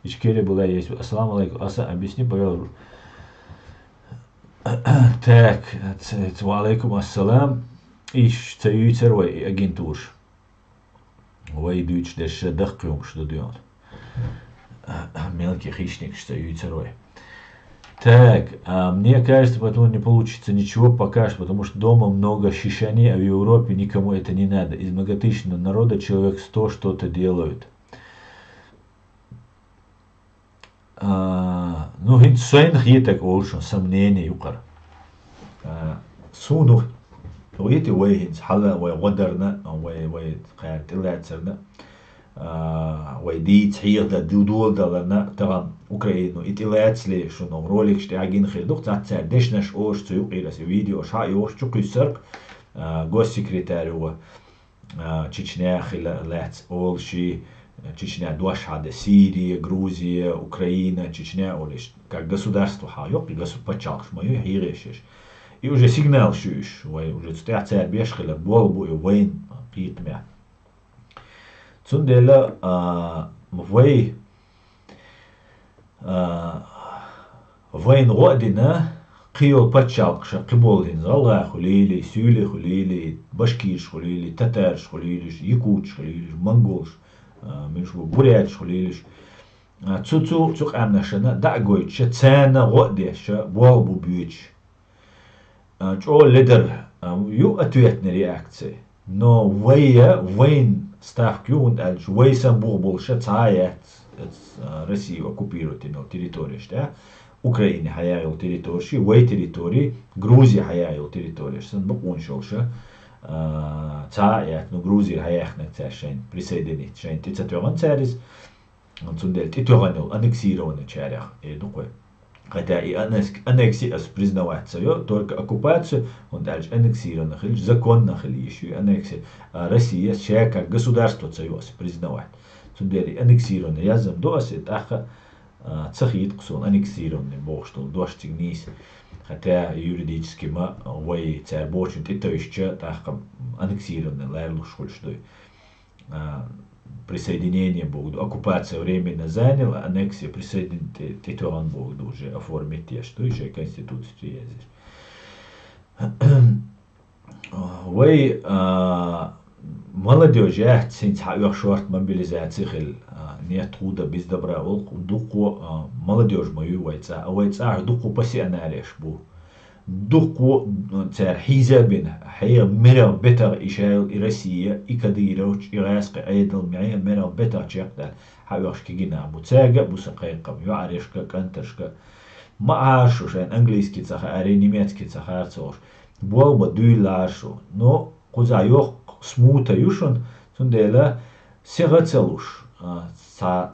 Ичкери была есть. Ассаламу алейкум. Объясни, пожалуйста. Так, валейкум ассалам. إيش تيوتر وأجنتوش ويدوش دش دقيقهم شو ديون мелкий хищник что тютерой. Так, мне кажется, потом не получится ничего пока что, потому что дома много шишани, а в Европе никому это не надо. Из многотысячного народа человек 100 что-то делают. Ну, хинцайн хитак олшон сомнение юкар. Сунух ويتي ويهنس حلا ويغدرنا ويقارت اللاتسرنا ويدي تحيط دودول دلنا طبعا أوكرانو إتلاتس لي شنو روليك شتاعين خير دوك تاع دشنش أوش تيو قيرس فيديو شا يوش تشوكي سرق غوس سكرتاري هو تشيچنيا خلا لاتس أول شي تشيچنيا دوش هذا سوريا грузия Украина تشيچنيا أولش как государство хаёк и государство моё хирешеш. И уже сигнал шуш, уже стоят царь бешхила, болбу и войн питмя. Цундела войн родина, قيول باتشالقشا قبولين زالله خليلي سولي خليلي بشكيش خليلي تتارش خليليش يكوتش خليليش منغولش منش بورياتش خليليش تسو قامناشنا دعقويتش تسانا غوديش بولبو بيوتش جو ليدر يو اتويتنا رياكتسي نو وين ставкю und als вейсам болша цаят Россия оккупирует но территорию да Украина хаяил территории вей территории Грузия хаяил территории сан букуншолша цаят но Грузия хаяхнак цашен присоединить шен тицатуан царис он сундел титуанил аннексированы чарях и дукой. Хотя и аннексия признавается ее, только оккупацию, он дальше аннексирован, законно еще и аннексия. Россия сейчас как государство союз признавать. Сундели аннексированы, я зам доси, таха цахит ксон аннексированный бог, что дождь низ. Хотя юридически мы вой царь бочин это еще таха аннексированный, лайлуш хольштой. Присоединение Богу, оккупация временно заняла, аннексия присоединить Титуан Богу уже оформить те, что еще конституция есть. Вы молодежь, я синцаю шорт мобилизации нет труда без добра, дуку молодежь мою войца, а войца дуку пассионариш бу. دوكو تار حزابنا حيا مرا بتا إشاعل إرسية إكاديروش إغاسق أيضا معي مرا بتا تشيقدال حيوش كجنا متساقة بسقيقة يعرفك كنتشك ما عارشوش أن إنجليزكي تسخ أري نيميتكي تسخ هارتوش Bolba dülašu, no kuza joh smuuta jušun, tundēļ segaceluš,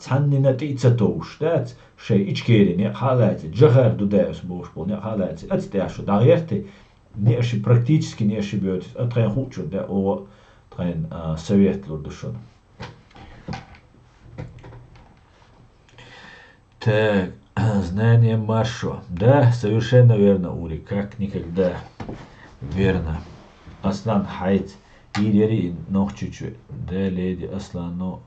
cannina tīcatūš, tāds, šai ičkēri ne halēci, džahar dudējus būšpul, ne halēci, atstēšu dagierti, neši практически neši бьет, трен хучу, да, о трен совет лурдушун. Так, знание маршо. Да, совершенно верно, Ури, как никогда верно. Аслан хайт, идери ног чуть-чуть. Да, леди Аслан, но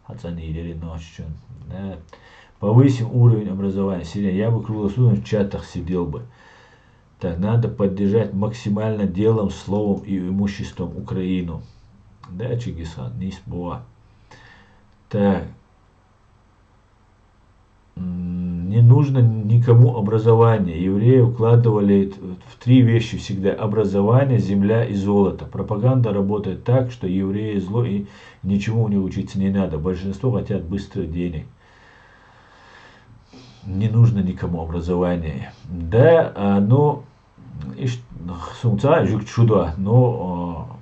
хацан идери ног чуть-чуть. Да. Повысим уровень образования. Сирия, я бы круглосуточно в чатах сидел бы. Так, надо поддержать максимально делом, словом и имуществом Украину. Да, Чингисхан, не спора. Так. Не нужно никому образование. Евреи укладывали в 3 вещи всегда: образование, земля и золото. Пропаганда работает так, что евреи зло и ничему у них учиться не надо. Большинство хотят быстрых денег. Не нужно никому образование. Да, но сумца жук чудо, но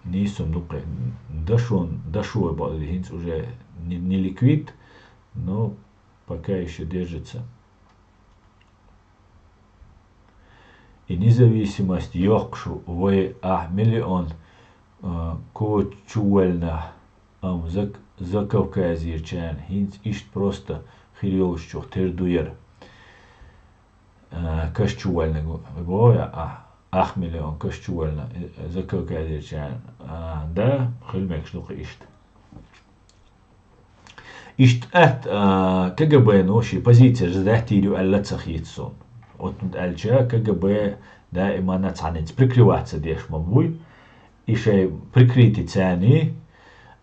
не сумнуке. Дашой балдихинц уже не ликвид, но пока еще держится. И независимость йокшу вы миллион кочуэльна за Кавказьерчан. Хинц ишт просто хирёлщух тердуер. Кашчуэльна боя миллион кашчуэльна за Кавказьерчан. Да, хилмек штука ишт. Ишт КГБ ноши позиция ждахтирю аллацахитсон. Вот тут альча КГБ дائما нацанец прикрываться деш мабуй. Ишей прикрыти цани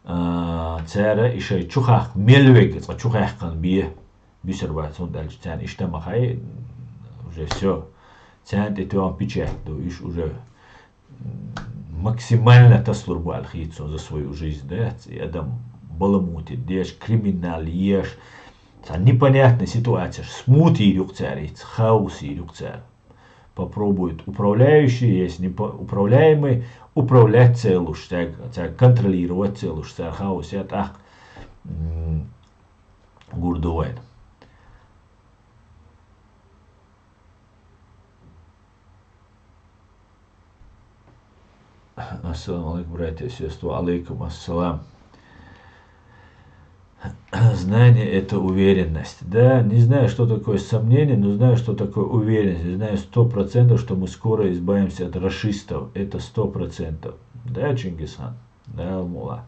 цара ишей чухах мельвег, чухах кан бие бисербат сон дальше цани иштамахай уже все. Цан это он печатал, иш уже максимально таслурбу алхитсон за свою жизнь, да, и адам баламутит, деш криминал еш. Непонятная ситуация, смуti идет царить, хаос идет царь. Попробует управляющий, если не управляемый, управлять целую, контролировать целую, хаос, это ах, гурдуэн. Ассаламу алейкум, братья и сестры, алейкум ассалам. Знание – это уверенность. Да, не знаю, что такое сомнение, но знаю, что такое уверенность. Знаю 100%, что мы скоро избавимся от рашистов. Это 100%. Да, Чингисхан? Да, Алмула.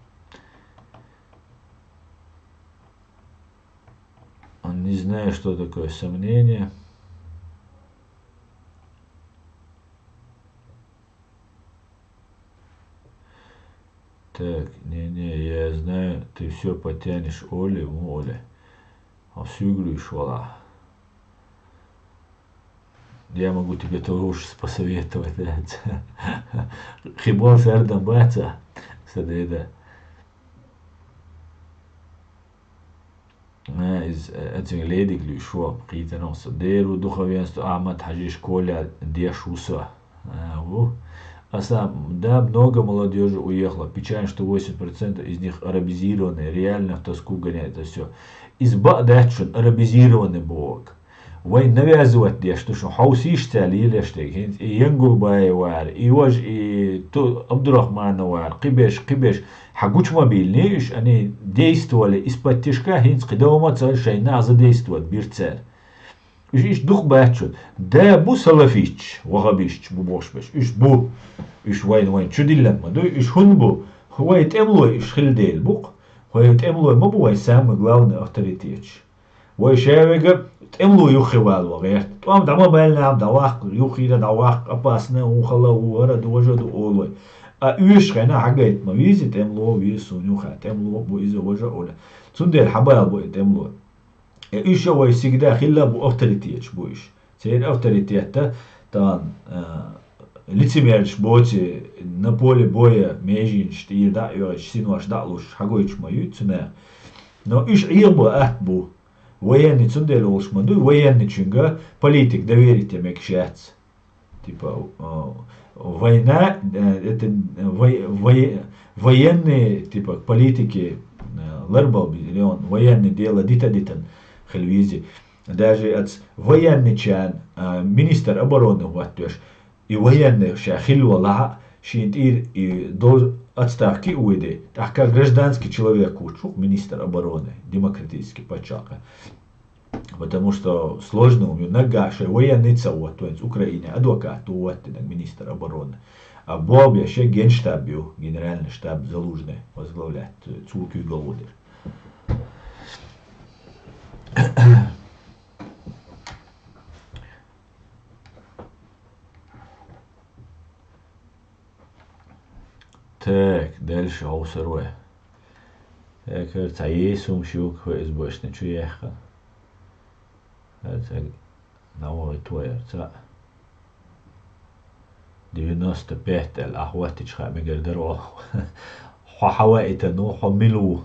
Он не знает, что такое сомнение. Так, не, я знаю, ты все потянешь Оле, а всю игру и швала. Я могу тебе тоже уж посоветовать. Хибон сардам баца, садеда. Из этих ледик шо, какие-то носы. Деру духовенство, Ахмад Хаджиш Коля, Дешуса. Да, много молодежи уехало. Печально, что 80% из них арабизированные. Реально в тоску гоняет это все. Изба датчун арабизированный бог. Вой навязывать деш, что хаусиш цали или штег. И Янгул Бай вар, и Важ, и Абдурахман вар, Кибеш. Хагуч мобильный, они действовали из-под тяжка, хинц, когда ума цель шайна задействовать, бирцер. Иш дух бачут. Да бу салафич, вахабич, бу бошбеш. Иш бу, иш вайн, чудиллан маду, иш хунбу. Хвайт эмлой, иш хильдейл бук. Хвайт эмлой, мабу вай самый главный авторитет. Вай шавега, эмлой юхивал вагер. Там дама бэлна, давах, юхира давах, опасная ухала, уара, дуажаду олой. А иш хана хагайт мавизит, эмлой висун юхат, эмлой бу иза важа оля. Цундел хабал бу эмлой. إيش هو يسيقدا خلا بو أوتوريتيش بويش سير أوتوريتيتا طبعا лицемерш боти на поле боя межин штир да юриш синваш далуш хагоич мою цена но иш ирбо ахбу военный цундель олшманду, военный чунга, политик доверите мекшец. Типа война, это военные, типа политики, ларбал миллион, военные дела дитан хельвизи. Даже от военный чан, министр обороны ваттёш, и военный ша хилвала, шинт и должен отставки уйди, так как гражданский человек учук, министр обороны, демократический почака. Потому что сложно у меня нагаши военный цавод, то есть Украине, адвокат, министр обороны. А Боб еще генштаб, генеральный штаб Залужный возглавляет, Цулки Голодер. Так, дальше Аусеруя. Я кажется, а есть сумщук ФСБшный, что ехал. Это новый твой, 95 الأخوات خامي قدروا حوائت نو حملوا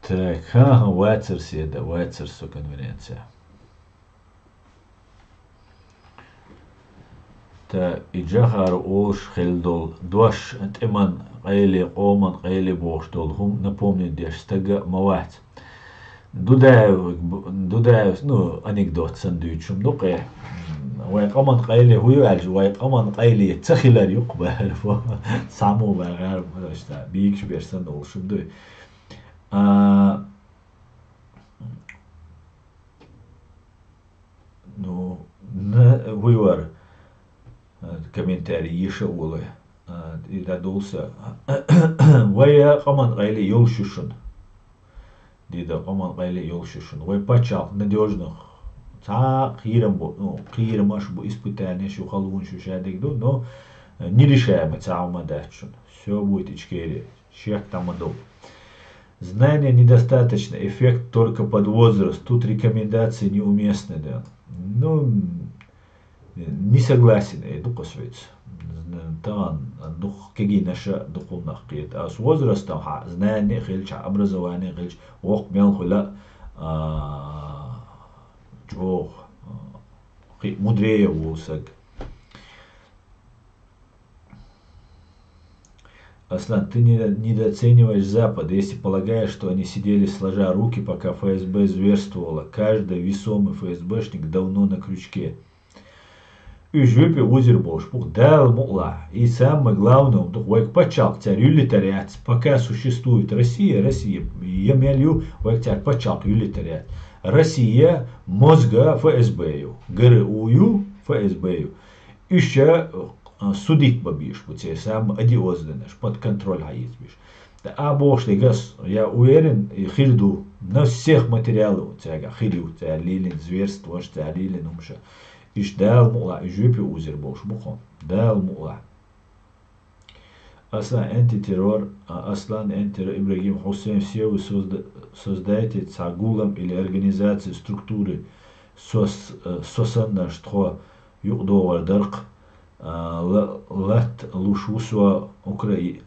так واتر سيدا واتر سو конференция تا إجاهر أوش خلدول دوش أنت إمان قيلي قومن قيلي بوش دول هم напомню ديش стага موات دودايف نو أنكدوت سندويتشم دوقي ويقمن قيلي هو يعالج ويقمن قيلي تخلال يقبل سامو بغير مداشتا بيكش بيرسن أولشم دوي نو هو комментарий يشاولي إذا دولسا ويا قمن قيلي يولشوشن ديدا قمن قيلي يولشوشن وي باتشال надежных تا قيرم аш бу испытания шо халун шо шадик до но нерешаемо цаума дачун все будет ичкери чек там до знания недостаточно эффект только под возраст тут рекомендации неуместны да ну не согласен иду косвец طبعا дух كجي نشأ دخول نقيت أس возрастом знание خلش образование خلش وق ميل خلا جو мудрее вусаг Аслан, ты недооцениваешь Запад, если полагаешь, что они сидели сложа руки, пока ФСБ зверствовало. Каждый весомый ФСБшник давно на крючке. Üjüpi uzir boş bu дал мула. И самое главное, он век почал царь юлитариат. Пока существует Россия, я мелю век царь почал юлитариат. Россия мозга ФСБ, ГРУ ФСБ. Еще судить побишь, вот те сам одиозный, под контроль хаизбишь. А бош газ, я уверен, и хильду на всех материалах, тяга хилю, тя лилин зверство, тя лилин умша. Иш дал мула, жюпи узер бош бухон, дал мула. Аслан антитеррор, Ибрагим Хусейн, все вы создаете цагулам или организации структуры сосанна, что югдовар дарк, лат лушусуа Украина,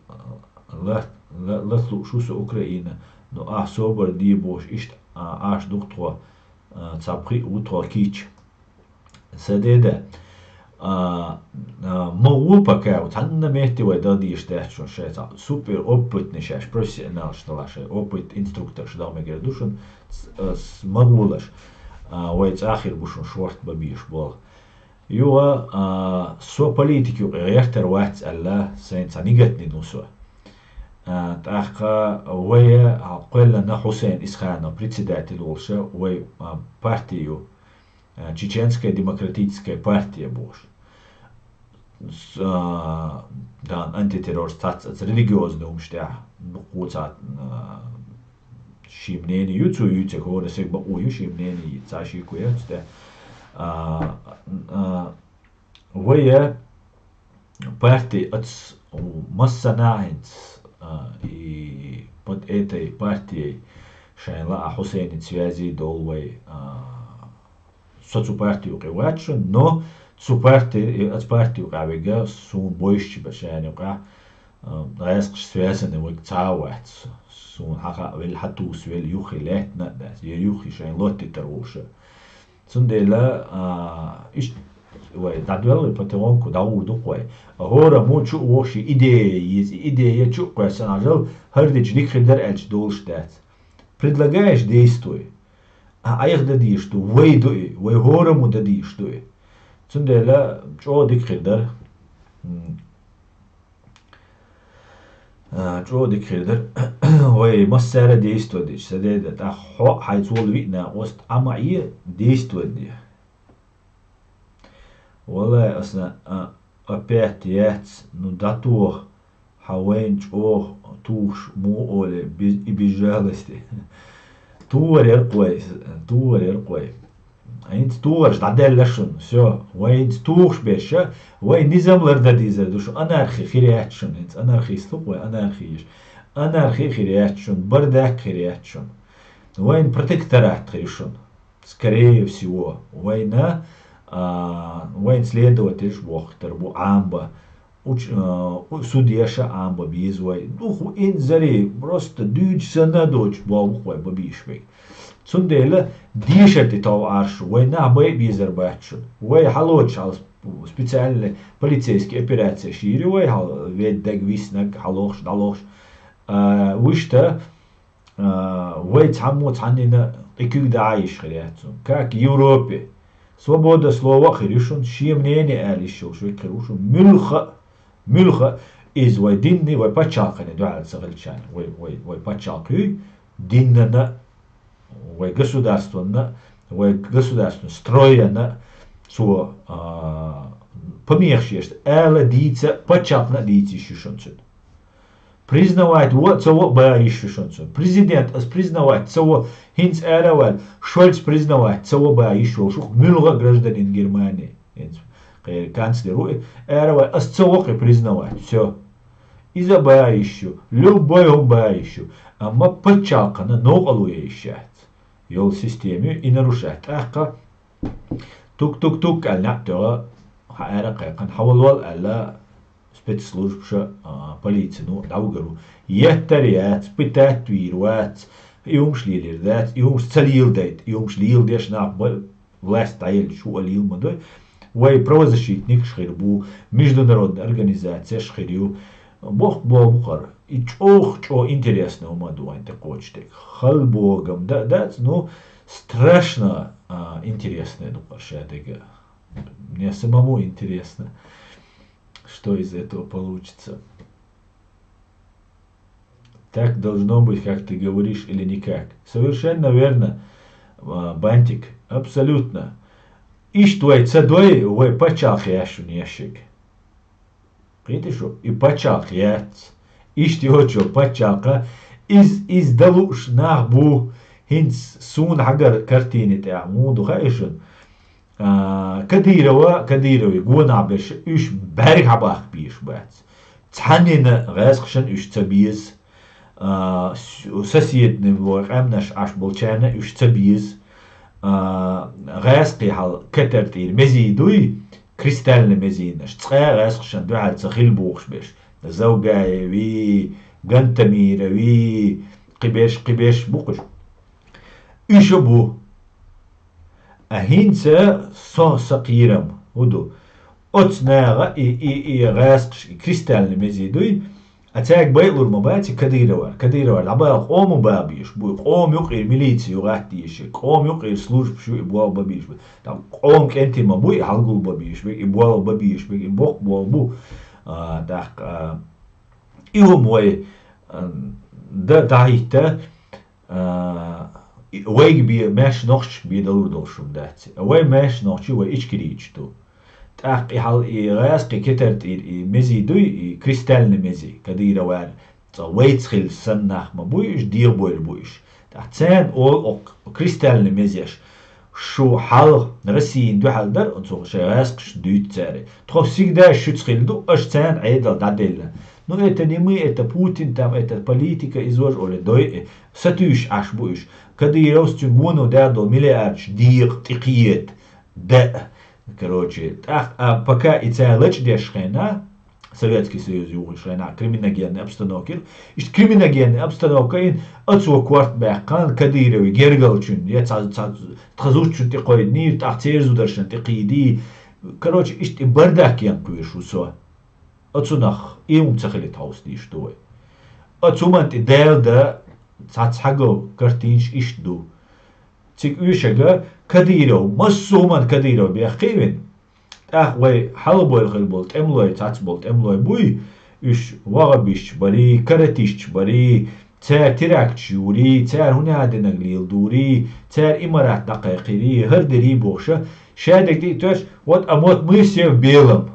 но особо ди бош ишт аш дуктва цапри утва кич. Садеда могу пока вот на месте вы дадите что это супер опытный шаш профессионал что ваш опыт инструктор что мы говорим душен могу лишь вот ахир бушун шорт бабиш бол юа со политику ректор ват алла сен санигат нусо таха вая قال на Хусейн Исханов председатель волша вай партию Чеченская демократическая партия бош. Да, антитеррор статус религиозный умштя. Куца шимнени юцу юцек говорит себе ую шимнени цаши куяцте. Вая партии от массанахинц и под этой партией шайла Хусейн связи долвай соцпартию кевачун, но цупартию от партию кавига сум бойщи башани ка غاسقش سواسن ويك تعاوات سون حقا ويل حتوس ويل يوخي لاتنا داس يوخي شاين لوتي تروش سندلا إيش وای دادوال پتوان کو داو دو کوی هورا مو چو وشی идея чу персонажел хардич ник хидер элч долштат предлагаешь действуй а их дади что вай дуй вай хора му дади что цундела чо дик хидер чо дик хидер вай массара действуй дич саде да хо хайцул витна ост амай действуй ди والله أصلا أبيت يات نداتوه حوين جوه توش مو أولي بيجالستي تور يرقوي تور يرقوي أنت تورش تعدل لشون سو وين توش بيشة وين نظام لرداديزة دوش أنارخي خيرياتشون أنت أنارخي استوى أنارخيش أنارخي خيرياتشون بردك خيرياتشون وين протекторат خيرشون скорее всего война وين следователь وقتر بو عامبا судьяша амба безвай духу инзари просто дюч санадоч бабухвай бабишвей цундела дишати тау аршу вай набай безер бачун вай халоч специальные полицейские операции шире вай веддаг виснак халош далош вишта вай цаму цанина икюк даиш хряцун как Европе свобода слова хиришун шиемнени алишо шо кирушун мюлха из вай динни вай пачалкани дуал сагалчан вай пачалки динна вай государственна строена со помершест эла дица пачалкна дици шишунцун признавать вот цого баишушунцун президент признавать цого Хинц эравал Шольц признавать цого баишо шух мюлга гражданин Германии канцлер эравал ас цого признавать все из-за баишо любой он баишо ама пачалкана ногалуешат йол системе и нарушать ака тук алнатора хаэра кан хавалвал алла спецслужбша полиция ну даугару яттариат питат вирват يومش ليلر ذات يومش تليل دايت يومش ليل ديش ناق власть тайл شو ليل مدوي وي правозащитник шхирбу международная организация шхирю бог бухар и чо интересно умаду ань такой хал богом да ну страшно интересно ну паршатыга мне самому интересно что из этого получится. Так должно быть, как ты говоришь, или никак. Совершенно верно, Бантик, абсолютно. Иш твой цадой, ой, пачал хяшу нешик. Видишь, и пачал хяц. Иш ты хочешь пачалка, из далуш нахбу, хинц сун хагар картины те амуду хаишун. Кадирови, гуанабеш, иш берг хабах биш бац. Цанина гасхшан иш цабиз. соседний вор амнаш аш болчана уж цабиз غاسقي حال كترتير مزيدوي كريستال مزينش تقا غاسقشان دو عاد تخيل بوخش بيش زوجاي وي غنتمير وي قبيش بوقش يشبو أهينسا صو سقيرم ودو أتناغا إي غاسقش كريستال مزيدوي أتاك بيلور مباتي كديروار لعبا قوم بابيش بو قوم يقير ميليتي يغاتيش قوم يقير سلوج بشو إبوال بابيش قوم كنتي مبوي حلقل بابيش إبوال بابيش إبوك بو داك إيهم وي دايتا ويك بي ماش نوخش بيدلور دولشم داتي وي ماش نوخشي وي إيش كريتش تو تاقي حال غاسقي كترت مزي دوي كريستال مزي كديرا وار ويتخل سنخ ما بويش دير بويش تاعتان او كريستال مزيش شو حال رسين دو حال در انتو شي غاسقش دوت تاري تخوف سيكدا شو تخل دو اشتان عيدل دادل но это не мы, это Путин, там, это политика изложь, или дой, сатюш аш буиш, когда я ростю мону дадо миллиардш дир тикиет, да. Короче, пока и ця леч дешхена, Советский Союз югышайна криминогенная обстановка. Ишт криминогенная обстановка ин отцу кварт бэккан Кадыровый гергалчун я тхазучун ты койдни тахтер зударшан ты қиди. Короче, ишт бардак янкуишу со. Отцунах им цахали таусти что. Отцумант идеал да цацхаго картинш ишду. Цик уйшага Кадыров массуман Кадыров бяхивин. وي حلبول خلبولت املوي تعصبولت املوي بوي ايش وغبيش بري كرتيش بري تار تراكش يوري تار هنا عندنا قليل دوري تار امارات دقيقيري هردري بوخشة شادك دي توش وات اموت ميسيف بيلم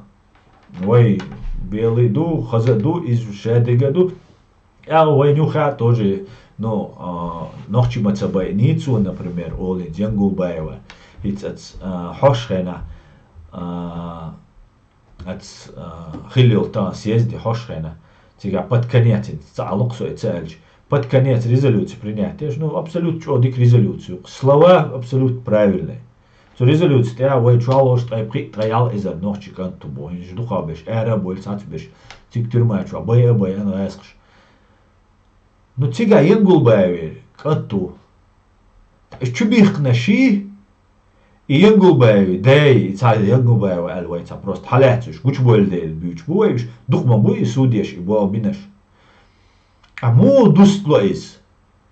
وي بيلي دو خزا دو из شادك دو وي нюха тоже нохчи мацабайницу например олин Дзянгулбаева it's хошхена خليل تان съезде хошхена тига под конец цалуксо и цельч под конец резолюцию принять ну абсолютно чёдик резолюцию слова абсолютно правильные so резолюция я вой чуалош троял из одного чиканту бой жду хабеш эра боль сатбеш тик тюрьма чуа бой она эскш ну тига Янгулбаевер канту чубих наши и Янгулбаеви, да и царь Янгулбаева алвайца просто халятуш, гуч больдейл бьюч буэвиш, духма буи судеш и буалбинаш. А му дустлоис.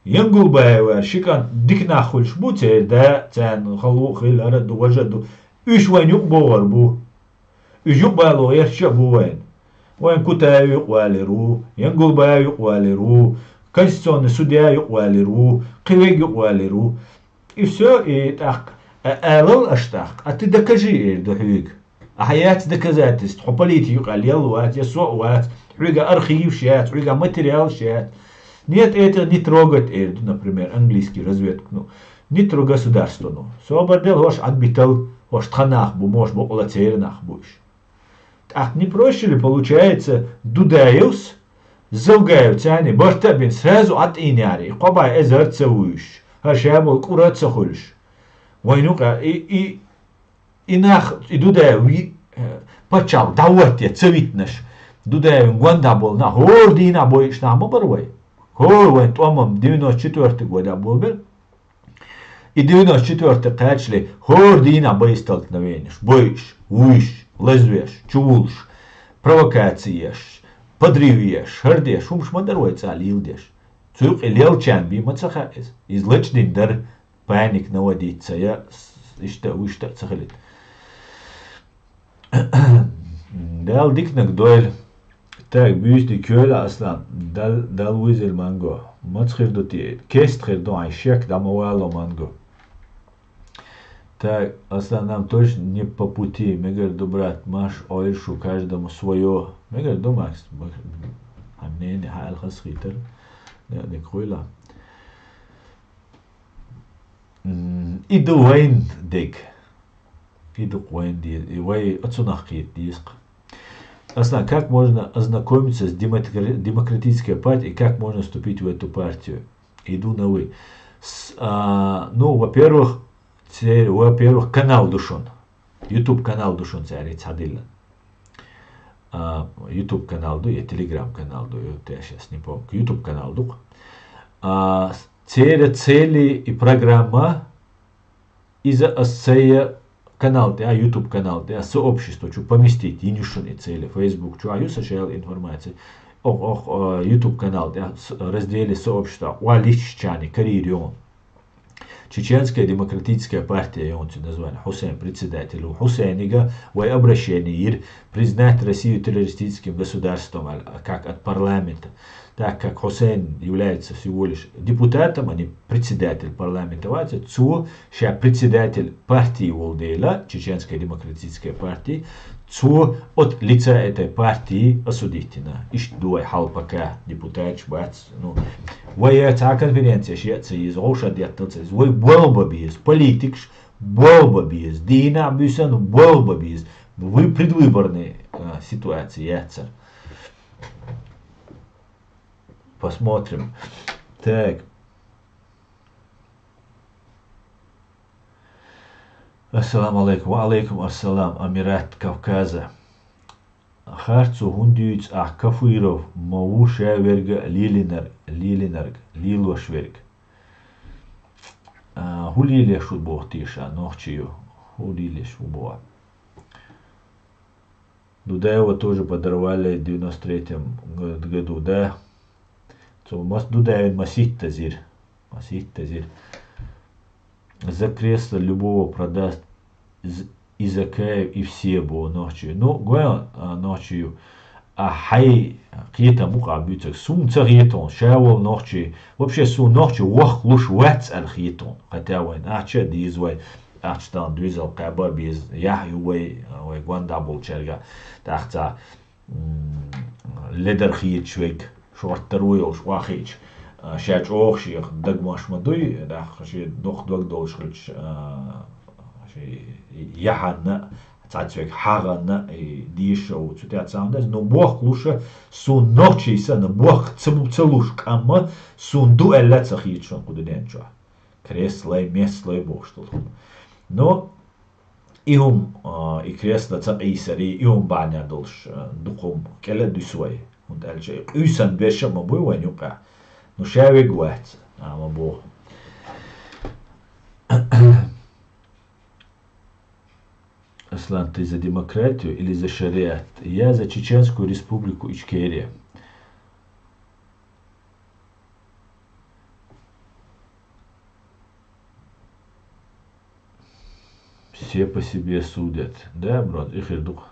Янгулбаева шикан дикнахульш буте, да цан халу хилара дугажаду. Үш ванюк бовар бу. Үш юк бало ерча буэн. Ван кута юк валеру, Янгулбаева юк валеру, конституционный судья юк валеру, кивег юк валеру. И все, и так. ألو أشتاق أنت دكجي دحويك أحيات دكزاتست حباليتي يقال يلوات يسوقوات حويقا أرخيف شات حويقا ماتريال شات нет это не трогать например английский разведку не трогать государство собардел хош отбитал хош тханах бу мож бу олацернах будешь так не проще ли получается дудаевс заугают они бартабин сразу от иняри қобай эзерцевуш хашабул курацахульш وينوقع إناخ دودا وي بتشاو دعوت يتسويتنش دودا واندا بولنا هور دينا بويش نعم بروي هور وين توامم 94 года بول и 94 قاچلي هور دينا بويستلت навениш боиш уиш лезвеш чулш провокациеш подрывеш хардеш умш мадерой цалилдеш цук элелчан би мацахаис излечдин дар паник наводиться, я ишта цахалит. Дал дикнак дойль, так бюсти кёля аслан, дал уизель манго, мацхир доти, кестхир до айшек дамовало манго. Так, аслан нам точно не по пути, мегар добрат, маш ойшу каждому свое, мегар домакс, амнени хайл хасхитер, не круйла. Иду вайн дик. Иду вайн ди. Вай отцунахкит диск. Аслан, как можно ознакомиться с демократической партией и как можно вступить в эту партию? Иду на вы. Ну, во-первых, канал Душон. YouTube канал Душон царит отдельно. YouTube канал Ду и Telegram канал Ду. Я сейчас не помню. YouTube канал Ду. Цели и программа из сея канал, YouTube канал, сообщество, что поместить, инюшные цели, Facebook, что аю сошел информации, YouTube канал, раздели сообщества, уалищчане, карьерион. Чеченская демократическая партия, он назвали, Хусейн, председатель, Хусейнига, в обращении признать Россию террористическим государством, как от парламента. Так как Хусейн является всего лишь депутатом, а не председатель парламента, сейчас председатель партии Волдейла, Чеченской демократической партии, от лица этой партии осудительно. Ищ дуай халпака депутат шбац. Вая та конференция шьется из оша деттался. Вай болба без политик, болба без дина бюсан, болба без. Вы предвыборные ситуации яцер. Посмотрим. Так. Ассаламу алейкум. Алейкум ассалам. Амират Кавказа. Харцу хундюц ах кафыров мову шеверга лилошверг. Хулилеш убо тиша нохчию. Хулилеш убо. Дудаева тоже подорвали в 93-м году, да. Дудаев Маситтазир. За кресло любого продаст из Акаев и все было ночью. Ну, говорят ночью, а хай какие-то мукабюток, сум цагитон, шавол ночью, вообще сум ночью вах луш вац алхитон, хотя вайн ача дизвай, ачтан двизал каба без яхювай, гвандабл черга, тахта ледер хит швейк, швартеруй уж вахич. Шач охших дагмаш мадуй, да, ши дох долшрич, яханна, цацвек хагана и дишоу, цутя цандас, но бог лучше сун ночиса, но бог целуш кама сунду эллаца хитшон куденчо. Креслай меслай боштул. Но иум и кресло цаписари иум баня долш духом келе дусвай. Und elche usan besha mabuy wanyuka. Ну шаве гуать, бог. Аслан, ты за демократию или за шариат? Я за Чеченскую республику Ичкерия. Все по себе судят. Да, брат, их дух.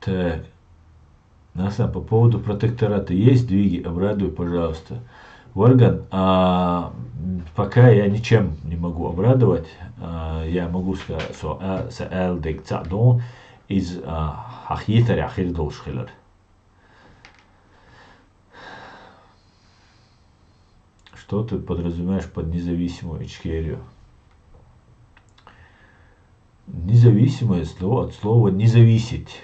Так. Насан, по поводу протектората есть сдвиги, обрадуй, пожалуйста. Варган, пока я ничем не могу обрадовать, я могу сказать, что саэлдик цадон из ахитари ахирдол шхилер. Что ты подразумеваешь под независимую Ичкерию? Независимое слово от слова независеть.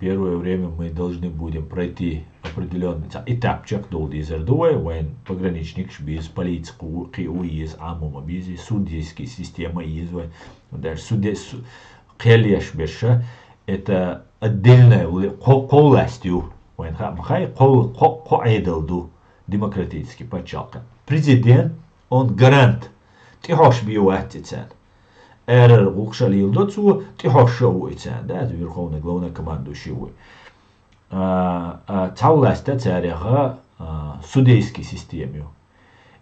Первое время мы должны будем пройти определенный этапчик долдизердуя, воен пограничник без полицию из амума без судейской системы извай, даже келеш беша это отдельная властью, воен хай коэдалду демократический почалка. Президент он гарант, ты хочешь биоатицен. Эрер улкшалил доцу, ты хошовуйся, да, это верховный главнокомандующий. Цауласта царяга судейской системе.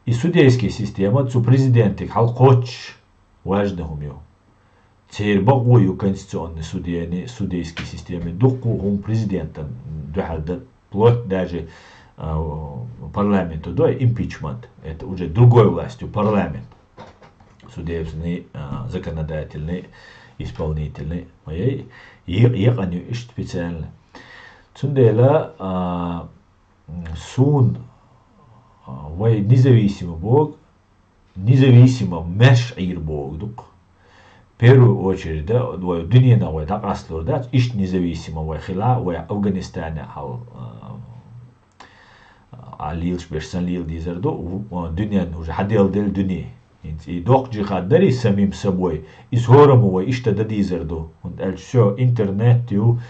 И судейская система, цу президенты халкоч важных умел. Теперь багую конституционной судейской системе, духу президента, вплоть даже парламенту, да, импичмент, это уже другой властью, парламент. Судебный, законодательный, исполнительный. Их они специально. Цундела сун вай независимый Бог, независимо мешир Бог. В первую очередь, да, дуния на вай так аслур, да, ищ независимо вай хила, вай Афганистане хал алил шбешсан лил дизерду, дуния уже хадел дел дуния. И док джихадари самим собой, и с хоромова ишта дадизерду. Он все интернет ю,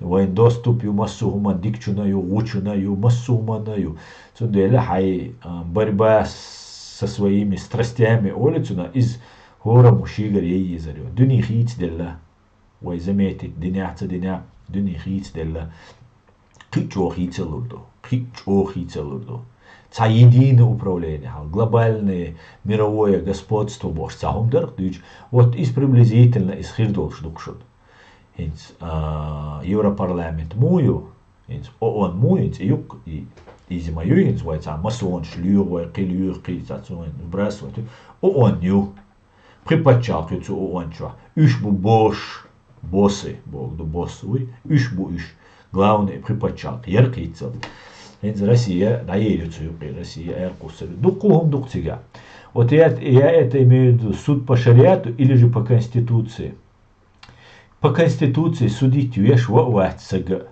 воен доступ ю массума дикчуна ю, учуна ю, массума на ю. Цундела хай борьба со своими страстями улицуна из хорому шигар ейзерю. Дуни хиц делла, вой заметит диняца диня, дуни хиц делла. Кичо хицелурду. Ца единое управление, глобальное мировое господство Бог саумдер, вот из приблизительно из хирдол штукшут. Европарламент мую, ООН мую, юг и зимою, инзвается масон шлюрвай, килюрки, цацуэн, брасвать, ООН ю, припачалкаются ООН чва, ушбу бош, боссы, Бог до боссуй, ушбу уш, главное припачалка, яркийцев. Россия, наедется Россия, Эркусер, дукугом дуктига. Вот я это имею в виду, суд по шариату или же по конституции. По конституции судить ешь ватсага.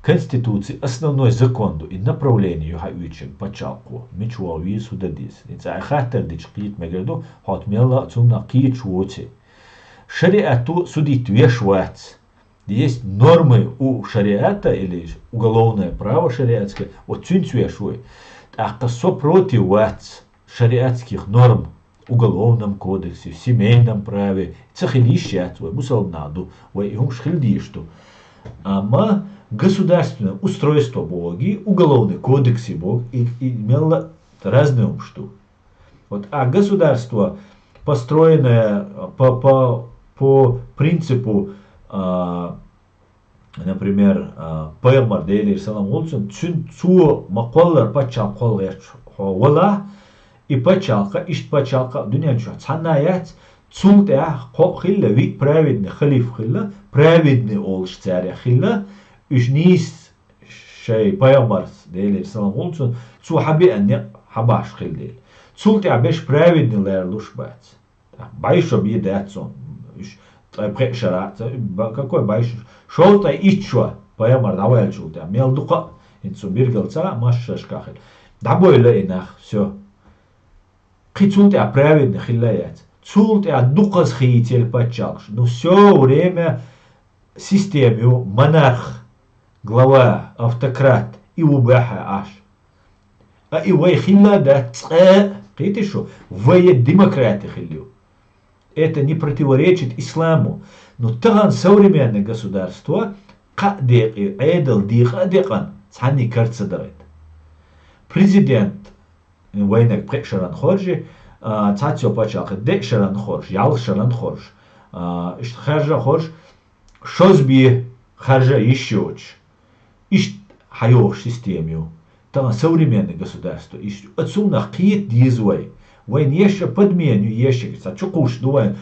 Конституции основной закон и направление юха учен почалку. Мичуа вису дадис. Это ахатер дичкит мегерду, хот мела цумна кичуоти. Шариату судить вешать. Есть нормы у шариата или уголовное право шариатское, вот цюнцвешуй. А косо против шариатских норм в уголовном кодексе, в семейном праве, цахилищат, мусалнаду, и хумшхильдишту. Ама государственное устройство боги, уголовный кодекс бог, имело разные умшту. Вот, а государство, построенное по принципу, например, Пайгамбар Дейли Салам Олцун, цу маколлар пачал колгерч вала и пачалка, ишт пачалка, дуня чу, цанаят, цул тя хилла, ви праведный халиф хилла, праведный олш царя хилла, иш нис шей Пайгамбар Дейли Салам Олцун, цу хаби анне хабаш хилдел. Цул тя беш праведный лер лушбат. Байшо бьедатсон. Какой байшо? Шолта ичва, Пайгамбар давай чулта, мелдука, инцу биргалца, машшашкахель. Дабой лейнах, все. Хицулта праведный хиллаят. Цулта дукас хитель пачалш. Ну все время систему монарх, глава, автократ и убаха аш. А и вай хилла да Китишу, вай демократы хиллю. Это не противоречит исламу. Но таган современное государство кадеки эдл дихадекан цани карцадарит. Президент войнак пrekшаран хоржи цатсо пачалх декшаран хорж, ялшаран хорж. Ишт харжа хорж шозби харжа ищоч. Ишт хайох системию. Таган современное государство. Ишт отсумна киет дизвай. Вайн еще подменю еще, чукуш дуайн,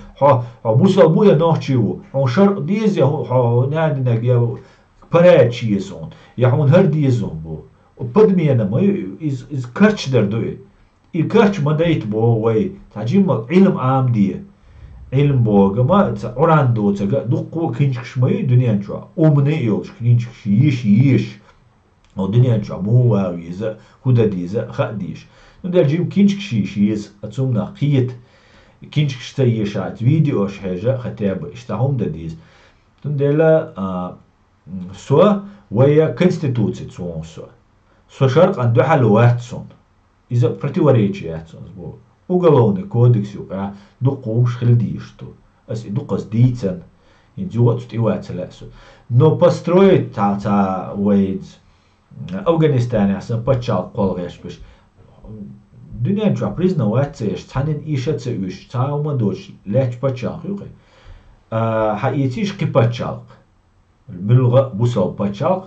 мусал буя нахчиву, он шар дизе, надо я парячиес он, я он хардиес он бу, подмена мы из карчдер дуй, и карч мадайт бо вай, таджим илм амдие, илм бога ма, оран доцага, духу кинчкш мы дунян чуа, умный елч кинчкш еш, о дунян чуа муа виза, худа диза, хадиш. Ну да джим кинчкшиш есть отсумна хит кинчкшта ешат видео шхежа хотя бы штахом да диз. Тундела со вая конституция цонсо. Со шарк анду халуатсон. Из-за противоречия атсон сбо. Уголовный кодекс юка дукум шхельдишту. Ас дукас дицен индюат стивацелесу. Но построить та вейдс Афганистане асан пачал колгешбиш. Dünya çu priznawat seş tanin işe çeüş çauma doç leç paçaq yuqi. Hayetiş ki paçaq. Bilga busal paçaq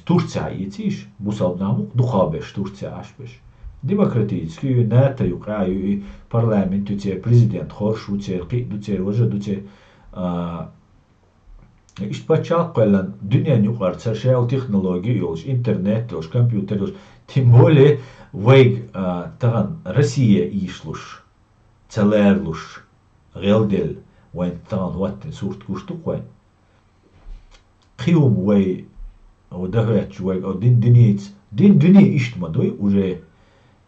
Tursiya yetiş busal namuk duxabeş Tursiya aşbeş. Demokratiyski nata yuqi parlamentu çe prezident xorşu çe qidu çe vaja du çe İşte paçaq qalan dünya yuqar çarşav texnologiya yolş internet yolş kompüter yolş тем более вейг таган Россия ишлуш целерлуш гелдел вайн таган ваттен сурт куштук вайн хиум вей ودهت ويج أو دين دنيا إشتمدوي وجه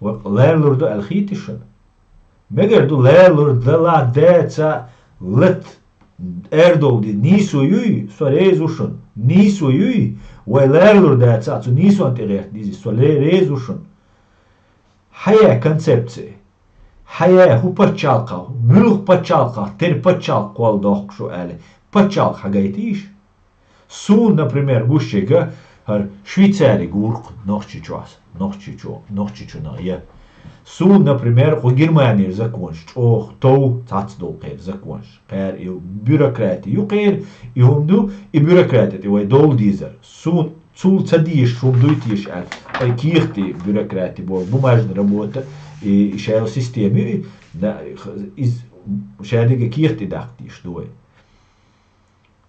ليرلورد الخيتشن مجردو ليرلورد لا داتا لت اردو دي نيسو يوي سوريزوشن نيسو يوي ويليرلورد داتا تو نيسو انتغير ديزي سوريزوشن حياة كونسبتسي حياة هو باتشالقا ملوخ باتشالقا تير باتشالق والدوخ شو قالي باتشالق حاجايتيش سون например гущега Швейцарии гурк нохчичу на я сун например у Германии закончить ох то цацдол кер закончить кер и бюрократия юкер и хумду и бюрократия и вай дол дизер сун цул цадиш хумдуйтиш ай кихти бюрократия бо бумажная работа и шайл системе да из шадига кихти дахтиш дуй.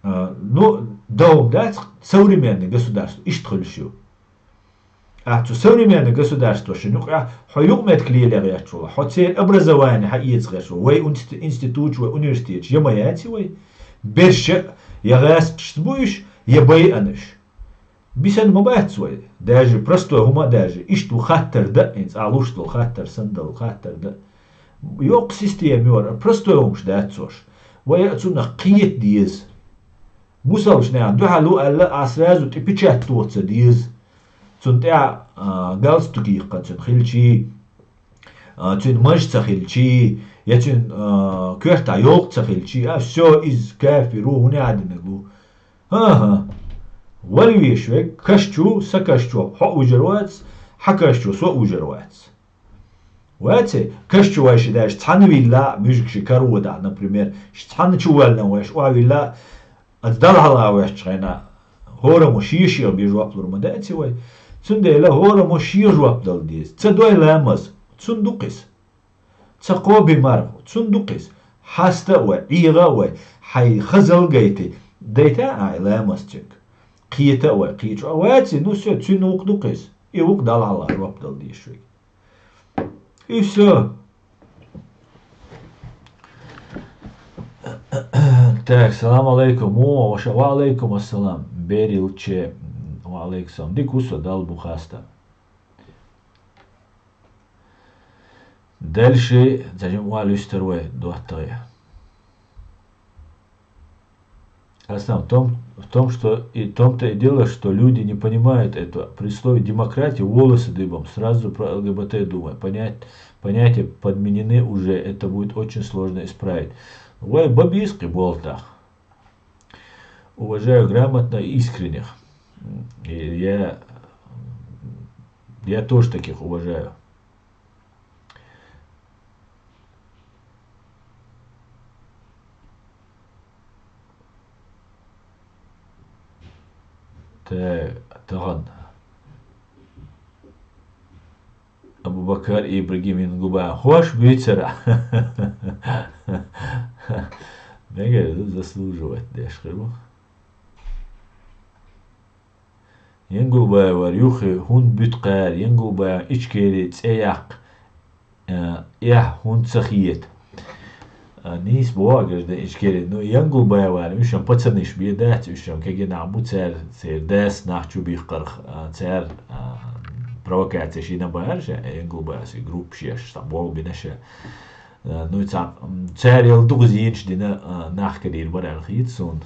Но да, современное государство иштхольшю. А то современное государство, что хуюкмет клейлер ячула, хотел образование хаицгешу, вей институт, вей университет, ямаяти вей, берше ягас штбуиш, ябай аныш. Бисан мабац вей, даже простой хума даже, ишту хаттер да, инс алуштул хаттер, сандал хаттер да. Йок системе, простой умш да отцош. ويأتون قيت ديز بوسوش نعم دو حلو ألا أسرازو تبيشات توتس ديز تنتع قالس دقيقة تنخلشي تن مش تخلشي يتن كورتا يوق تخلشي سو إز كافر هنا عدنا ها وليشوك كشتو سكشتو حق وجروات حكشتو سوء وجروات واتي كشتو واش داش تحنوي لا ميوزك شكرو دا например تحن تشوالنا واش واوي لا اتدل على واش تشينا هورا مشيش يا بيجوا بلور مداتي واي تندي لا هورا مشيش وابدل ديس تدوي لامز تصندوقس تقوبي مارو تصندوقس حاستا وعيغا و حي خزل جيتي ديتا لامز تشك قيتا وقيت واتي نوسو تنوق دوقس يوق دال على وابدل ديس شوي إيسا Так, салам алейкум, ва алейкум ассалам, берилче, ва алейкум, dik uso dal buhasta. Дальше, зачем ва люстеруе дуаттая. В том, что и том-то и дело, что люди не понимают это. При слове демократия волосы дыбом, сразу про ЛГБТ думаю. Понятия подменены уже, это будет очень сложно исправить. Ой, бабиски болтах. Уважаю грамотно и искренних. И я тоже таких уважаю. Таган. Абубакар и Ибрагим Ингуба. Хош бицера. Неге заслуживает дешхрибу. Ингуба варюхи хун битқар. Ингуба ичкери цеяк. Я хун цахиет. Нис боагаш да ичкери. Но Ингуба варю. Ушам пацаныш биедать. Ушам каги набу цер дес нахчу бихкарх. Цер провокация шина баарша. Ингуба си групп шеш. Там бинеше. Nu цер ел дугзинч дина нахкадир барал хитсон.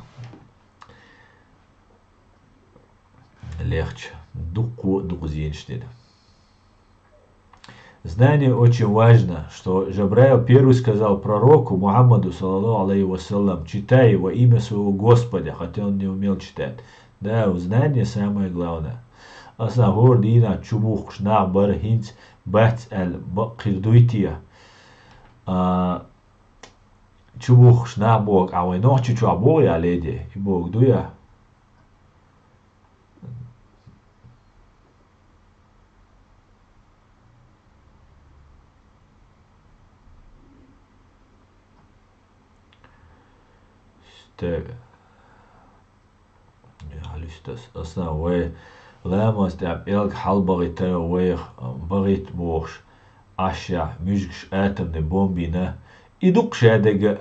Легче. Дугзинч дина. Знание очень важно, что Жабраил первый сказал пророку Мухаммаду саллаллаху алейхи вассалям, читай во имя своего Господа, хотя он не умел читать. Да, знание самое главное. Асна гор дина чубух шнах бар хинц бац ал бакирдуйтия. Чубух шнах бог, а вы ночью чубух я леди, и бог дуя. Так. Halüstas. Asna way lamas da elk halbagita way bagit box asha müzgş atom de bombina iduk shadega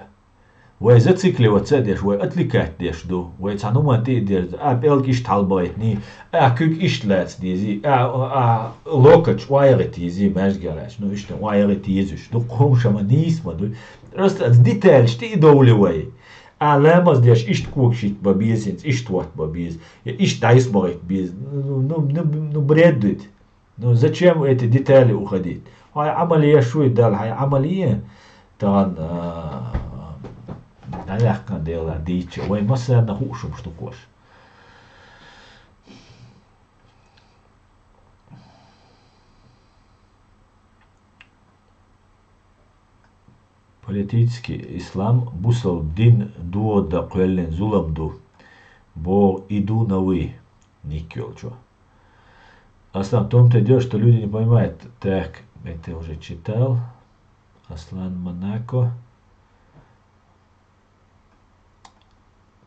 way zatsikli watsadish way atlikat dish do way tsanuma tidir ab elk ish halbagitni kük ishlats dizi lokach wayrit dizi mazgalash no ishte wayrit dizish do komshama nisma do просто деталь shti idowli way Alamas deš iść kukšit babizins, iść wat babiz, iść дайсбагит biz, ну бредует. Ну зачем эти детали уходить? هاي عملية شوي دال هاي عملية طبعا على كان ديلا ديتش وين مثلا نخوشم штукош. Политический ислам бусал дин дуо да куэлен зулам ду. Бо иду на вы. Никелчо. Аслан в том-то дело, что люди не понимают. Так, это я уже читал. Аслан Монако.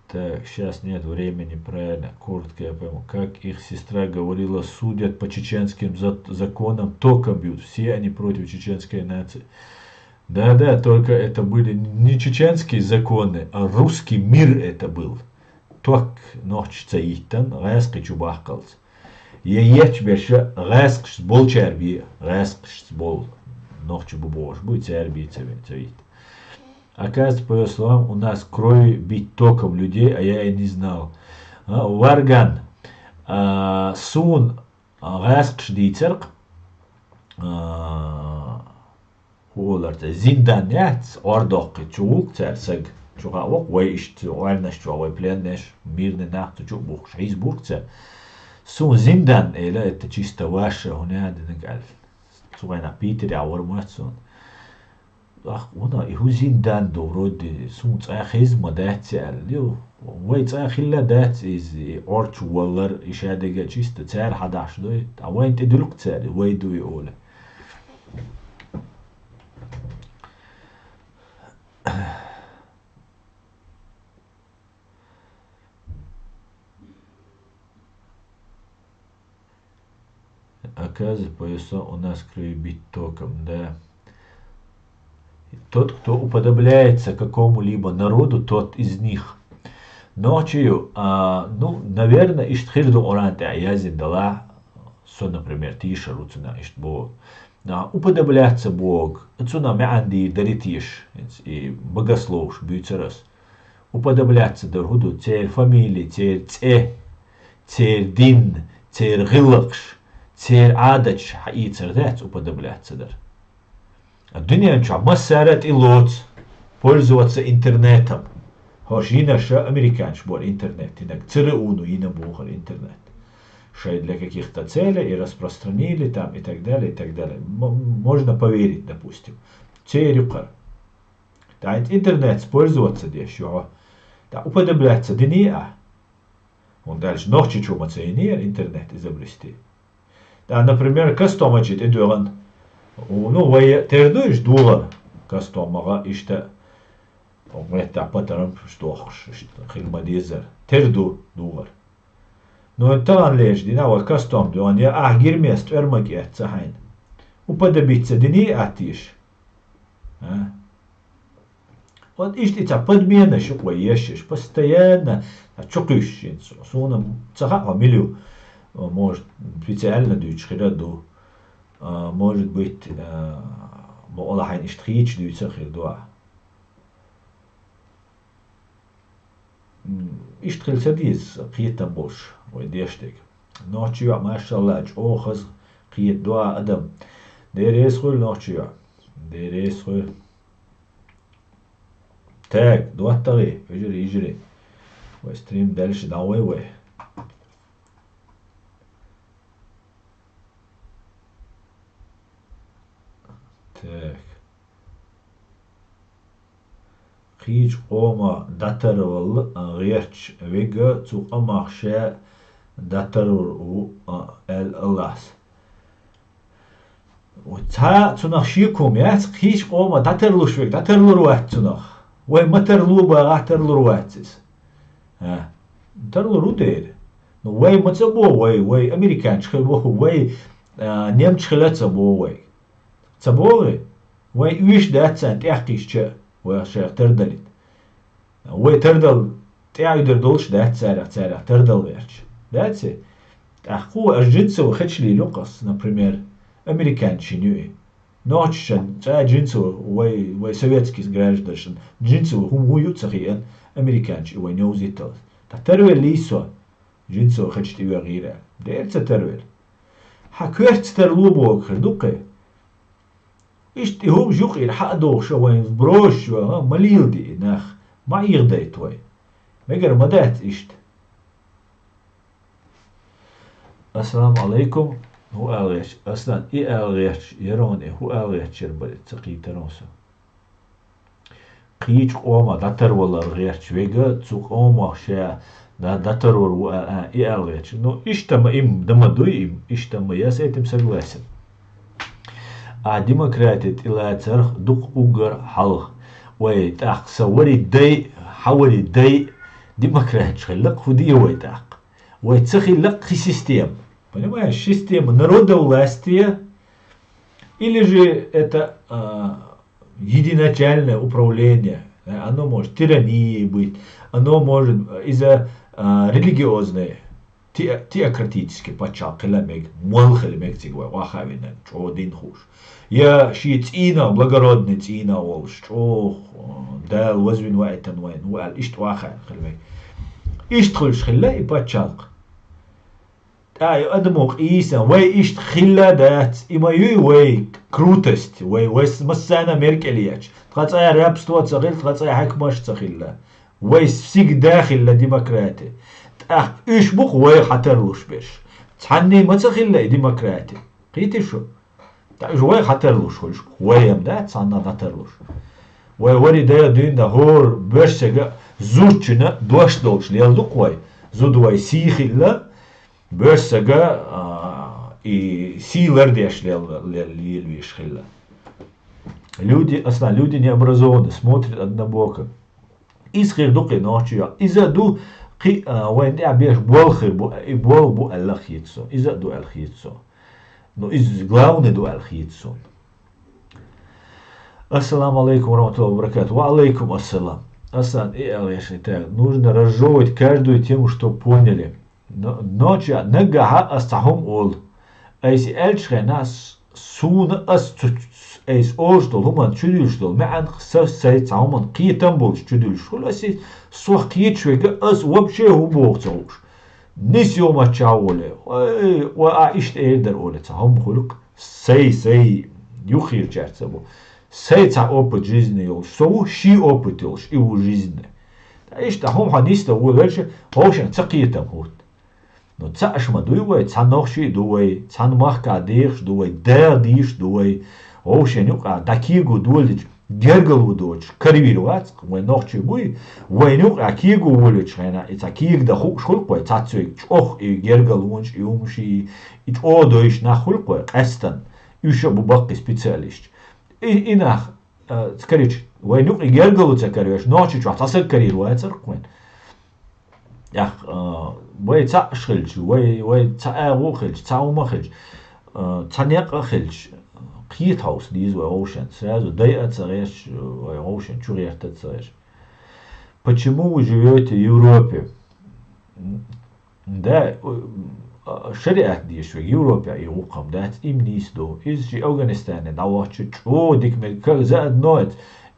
Так, сейчас нет времени, правильно, коротко я пойму. Как их сестра говорила, судят по чеченским законам, тока бьют. Все они против чеченской нации. Да, только это были не чеченские законы, а русский мир это был. Ток ночь цаитан, рэск чубахкалс. Еч беше рэск бол черби, рэск бол ночь бубош, будет черби цавит. Оказывается, по ее словам, у нас крови бить током людей, а я и не знал. Варган сун гаск шдицерк хуоларта зиндан яц ордоққи чугук церсег чугавок вайшт вайнаш чугавай пленнеш мирный нахту чубук шайзбургца сун зиндан эла это чисто ваше хунядинг аль сугайна питер аурматсон ах уна иху зиндан до вроде сун цахиз мадатсал лю وای خیلی دات از آرچ ولر اشاره چیست تر حداش دوی اوین تدلق تر وای دوی اوله оказывается пояса у нас крови бить током, да. Тот, кто уподобляется какому-либо народу, тот из них. Ночью, ну, наверное, иштхирду оранте аязин дала, например, тиша руцина иштбо. Уподобляться Бог, отсюда мянди даритиш, и богословш, бюцерас. Уподобляться доргуду, цер фамилии, цер дин, цер гилакш, цер адач, и цердец уподобляться дар. А дуния массарат и лоц, пользоваться интернетом. Хошина ша американш бор интернет, инак ЦРУ и на бухар интернет. Шай для каких-то целей и распространили там и так далее, и так далее. Можно поверить, допустим. Церюкар. Да, интернет пользоваться еще. Да, уподобляться дния. Он дальше ночи чума цейнер интернет изобрести. Да, например, кастомачит идуган. Ну, вы тердуешь $1 кастомага ишта. ومرتع بطرم شتوخش خدمة ديزر تردو $1 но тан леш дина ва кастом дуан я ахгир мест эрмаги ацахайн уподобиться дини атиш вот ишти та подмена шуква ешиш постоянно чукиш суна цаха милю может специально дюч хираду может быть молахайн иштрич дюца хирдуа اشتغل سديس قيت بوش ويديشتك نوتشيا ما شاء الله اوخز قيت دوا ادم ديريس خل نوتشيا ديريس خل تاك دوا تغي يجري وستريم دالش داوي وي تاك خيج قوما داتر وال غيرش ويجا تو أماخشة داتر و اللاس وتا تنخشيكم يا خيج قوما داتر لوش ويج داتر لروات تنخ ومتر لو بغاتر لرواتس ها داتر لرودير نو وي متسبو وي أمريكان شخبو وي نيم شخلات سبو وي سبو وي ويش داتسان تحقيش وشيء تردلت وتردل تعيدر دولش ده تسارع تردل ويرش ده تسي أخو الجنس وخدش لي لقص نبريمير أمريكان شنوي نوتشن تا جنس وي سوفيتسكي гражданин جنس هم هو يتسخيان أمريكان شي وي نوزيتال تروي ليسو جنس وخدش تيوي غيره ده تروي حكيرت ترلوبو خردوقي إيش هم جوق الحق دوخ وين بروش مليل دي ناخ ما يغديت وي مجر مدات إيشت السلام عليكم هو أغيش أصلا إيه أغيش يرون إيه هو أغيش شربت تقي تنوسا قيج قوما داتر ولا أغيش ويجا تسوق قوما شيء داتر ولا إيه أغيش نو إيش تم إم دم دويم إيش تم ياسيتم سجلاسم ديمقراطية إلى ترخ دق أوجر حلق ويتأخ سوري داي حوري داي ديمقراط خلق خديه ويتأخ ويتخلق систем понимаешь система народовластия или же это единоначальное управление оно может тиранией быть оно может из-за религиозной теократически почал киломег, молхали мектигвай, вахавина, чо дин хуш. Я ши цина, благородный цина волш, чо дал возвин вайтан вайн, вал ишт ваха киломег. Ишт хулш хилла и почал. Ай, адмух иса, вай ишт хилла дат, има юй вай крутость, вай массана меркелияч. Тхацая рабство цахил, тхацая хакмаш цахилла. وي سيق داخل لديمقراطي ايش بوخ وي حترلوش بيش تحني ما تخيل ديمقراطي قيتي شو تعيش وي حترلوش وي يمدا تصنع حترلوش وي وري دا دين دا هور بيرسجا زوتشنا دوش دوش ليلدوك وي زود وي سيخيلا بيرسجا и силардеш лельвиш хилла. Люди, основно люди не образованы, смотрят однобоко. إسخير دقي نوشيا إذا دو قي وين ده بيش بولخير بو الخيتسو إذا دو الخيتسو نو إز главный دو الخيتسو. السلام عليكم ورحمة الله وبركاته. وعليكم السلام. Асан и Алеши, так, нужно разжевывать каждую тему, что поняли. Ночью нагага астахум ол. А если эльчхе нас суна эйс олждол хуман чудилждол мян сай цауман қиетан болш чудилждол аси сух қиетшвега ас вообще хубоғцауш нисио мачаоле ва ишт элдер оле цаум хулук сай юхир чарцабо сай ца опыт жизни олш соу ши опыт олш и у жизни ишта хум ханиста олерше хошен цақиетан хут но ца ашма дуй ца нохши дуй ца махка деш дуй диш дуй Оушен юка такигу дулич гергалу доч карвирвац вой нохчи буй вой юка кигу вулич хена ица киг да хук шулкой цацуй чох и гергалунч и умши и одоиш на хулкой эстан юша бубак специалист и нах скорич вой юка гергалу цакарвеш ночи чох цасак карвирвац ркwen ях вой ца шхилч вой ца агухилч ца умахилч ца някахилч قيت هاوس ديز وأوشن сразу дай цареш Оушен чурехта цареш. Почему вы живете в Европе? Да, шариат диш в Европе и укам да им нисдо. Из же Афганистана давачу о дикмел как заодно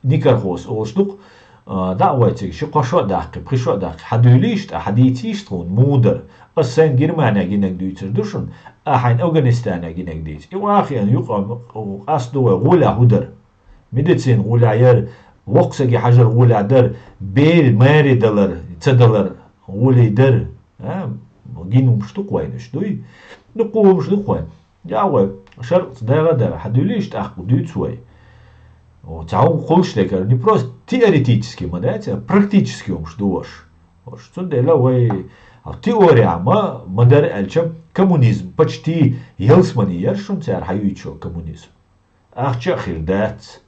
никархос олштук دعوتك شو قشوا داق بخشوا داق حدوليشت حديتيشت تون مودر السن جرمانيا جينك دويتر دوشن أحين أفغانستان جينك ديت إواخيا يقام أصدوا غولا هدر ميديسين غولا ير وقسجي حجر غولا در بير ماري دلر تدلر غولي در جينو مشتوق وينش دوي نقوم مشتوق وين جاوا شرط دا حدوليشت أخو دويتسوي تعاون قولشتكر не просто теоретически мадать, а практически он ждешь. Что дело вы теория ма мадар эльчам коммунизм почти елсмани ершум цар хаюичо коммунизм. Ахча хирдат,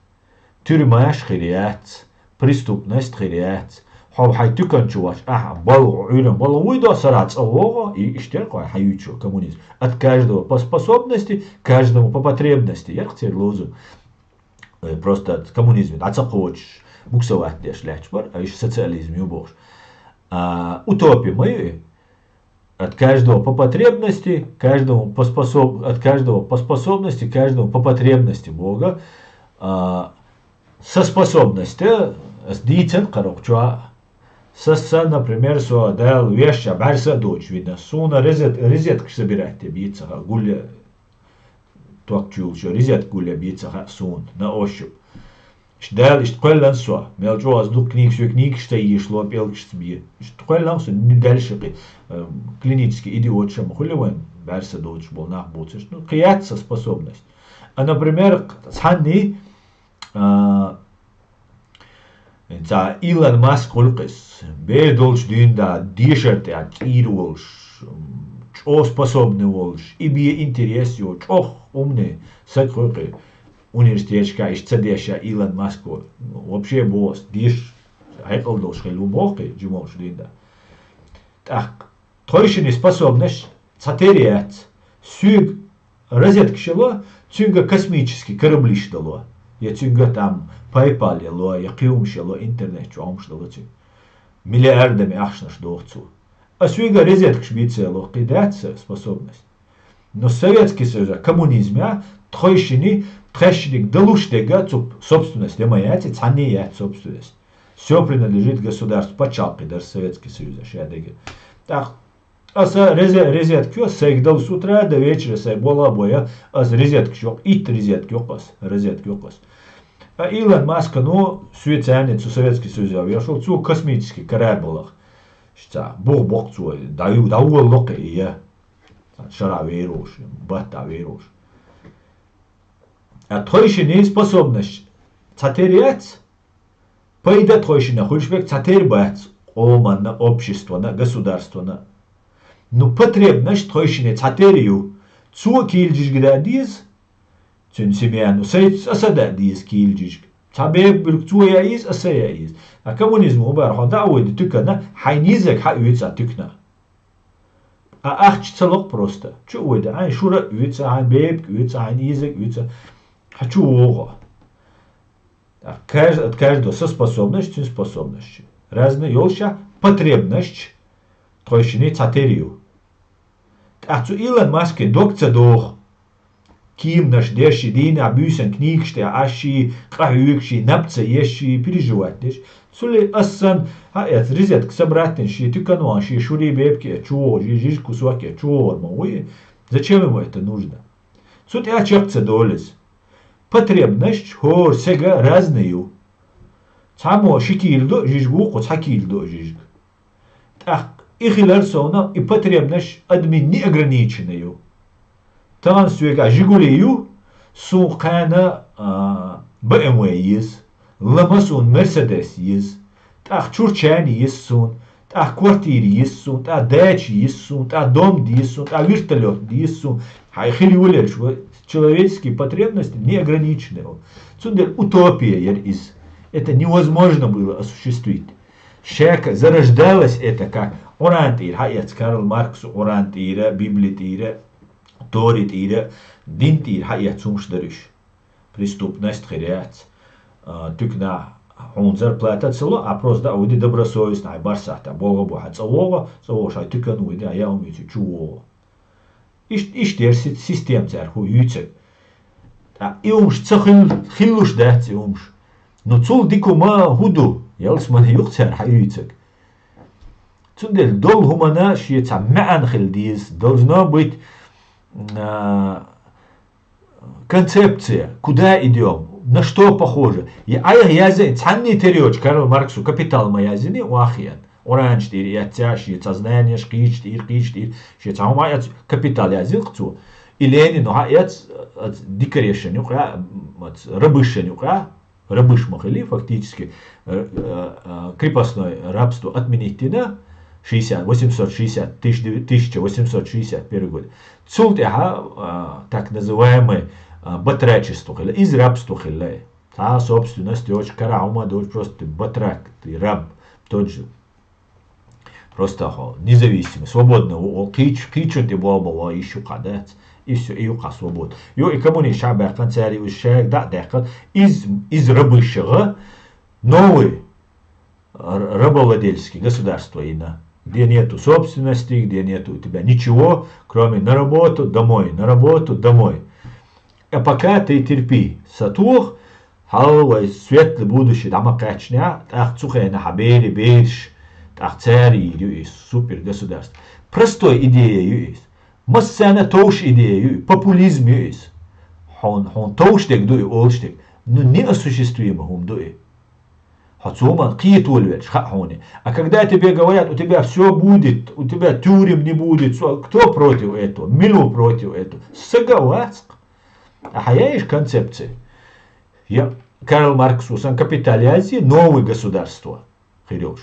тюрьмаш хирият, преступность хирият. Хоб хайтукан чуваш бал уйрам бал уйда сарац ового и штеркой хаюичо коммунизм. От каждого по способности, каждому по потребности. Я хотел лозу. Просто коммунизм, ацапоч, буксовать деш лячбар, а еще социализм юбош. Утопия мои от каждого по потребности, каждому по от каждого по способности, каждому по потребности Бога, со способности с дитен короче, со например, со дал вещь, барса дочь видно, суна резетка собирать биться, гуля توكتشول شو ريزات كله بيتسخ سون نأوشب شدال اشتقل لنسوا ملجوا أصدق كنيك شو كنيك شتاي شلو بيلك شتبيه اشتقل لنسوا ندال شقي клинический идиот шам хули вен барса доч бол нах боцеш ну креация способность а например цанни за Илон Маск хулкис бедолш динда дишерт я кирулш чо способный волш и бие интерес ё чох умный сакры университетка из цадеша Илон Маск вообще босс диш хайкал дош хелубохи джимош динда так точно способность цатериат сюг розетка шело цюнга космический корабли шдало я цюнга там PayPal ло я киум шело интернет чом шдало цюг миллиардами ахшна шдохцу Освига резетк швейцело кидаться способность. Но Советский Союз, коммунизм, тхойщини, тхэщник делуштега, собственность, лемаяти, цанеять собственность. Все принадлежит государству, почалки даже Советский Союз, так, резетки, сейгдал с утра до вечера, сейбола боя, резетки шок, ит резетки окос. Илон Маск, ну, свецаницу Советский Союз, я шел цу космический корабль, что бог цу, даю локи, я, шара веруш, бата веруш. А тхойщини способность цатерять, пойдет тхойщина, хульшбек цатербать, на общество, на государство, на. Но потребность тхойщини цатерию, цу кильджиш градиз, цун семьяну, сейц асададиз кильджиш. Табек бирк цу яиз, асаяиз. А коммунизм убар дауид тыкана, хайнизек хаюица тыкна. А ахч целок просто. Чу уйда, ай шура юица, ай бебк юица, ай низек юица. Хочу ого. От каждого со способностью, способностью. Разные ёлща потребность тхойщини цатерию. А цу Илон Маск докца дох. Ким наш деши дина бюсен книгште аши кахюкши напца еши переживать деш. Сули ассан хаэт резетк собратнши тыкануаши шури бебки чуор жижку суаке чуор мауи. Зачем ему это нужно? Суть я чекца долез. Потребность хор сега разную. Цамо шикилдо жижгу цакилдо жижг. Так, их иларсона и потребность админ неограниченную. Там свега жигулию сухана BMW есть, ламасун Мерседес есть, так чурчани есть сун, так квартиры есть сун, так дачи есть сун, так дом есть сун, так вертолет есть сун. Хайхили улерш, человеческие потребности неограничены. Цундер утопия есть. Это невозможно было осуществить. Шека зарождалось это как орантир, хаяц Карл Маркс орантира, библитира, торитира, динтир, хаяц умшдариш. Преступность, херяц, тюкна он зарплата цело, а просто ауди добросовестно, ай барсата, бога бога, целого, шай тюкану, а я умею чуо. Иштер систем царху юцек. И умш цахилуш дать умш. Но цул дикума худу, ялсман юхцар хаюцек. Цундель дол хумана шиеца маан хилдиз, должна быть концепция, куда идем, на что похоже. Я цанни терёч Карл Марксу капитал маязини уахиян. Оранж тир, яця, шиеца знание, шкич тир, шиеца умаяц капитал язил хцу. И Ленин, яц дикорешен, рабышен, рабыш махали, фактически крепостное рабство отменить на 1861 год. Цулт так называемый батрачество, из рабства, та собственность, очень караума, просто батрак, ты раб, тот же. Просто независимый, свободный, кичу ты баба, ищу кадец. И все, и ука свобод. И коммунист шабах канцари ушек да дехат из рабыщего новый рабовладельческие государства где нету собственности, где нету у тебя ничего, кроме на работу, домой, на работу, домой. А пока ты терпи сатух, халвай светлое будущее, дама качня, так цухай на хабери, бейш, так цари, супер государство. Простой идея есть. Массана тоуш идею, популизм есть. Он тоуштек дуй олштек, но неосуществимо хум дуй. Хацуман киетульвет шхахони. А когда тебе говорят, у тебя все будет, у тебя тюрем не будет, кто против этого? Милу против этого. Согласк. А хаяешь концепции. Карл Маркс усан капитализации новое государство. Хирёш.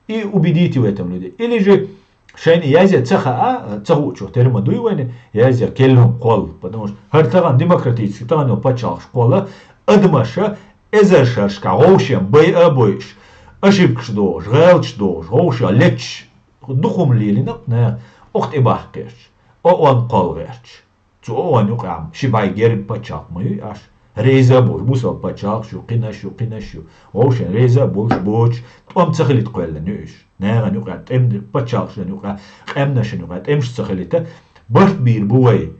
И убедите в этом людей. Или же шайни язя цаху чё терма дуйване язя келлум қол, потому что хартаган демократический таган пачал школа адмаша эзершашка гоушем бай абойш ошибкш дож гэлч дож гоуша леч духум лилинап на охт ибахкеш он қол верч цо он юқам шибай гер пачал мы аш ريزا بوش بوسا باتشاقشو قناشو ووشن ريزا بوش تقوم تسخلي تقول نيش ناغا نيوقع تم باتشاقش نيوقع قمناش نيوقع تمش تسخليته برت بير بوي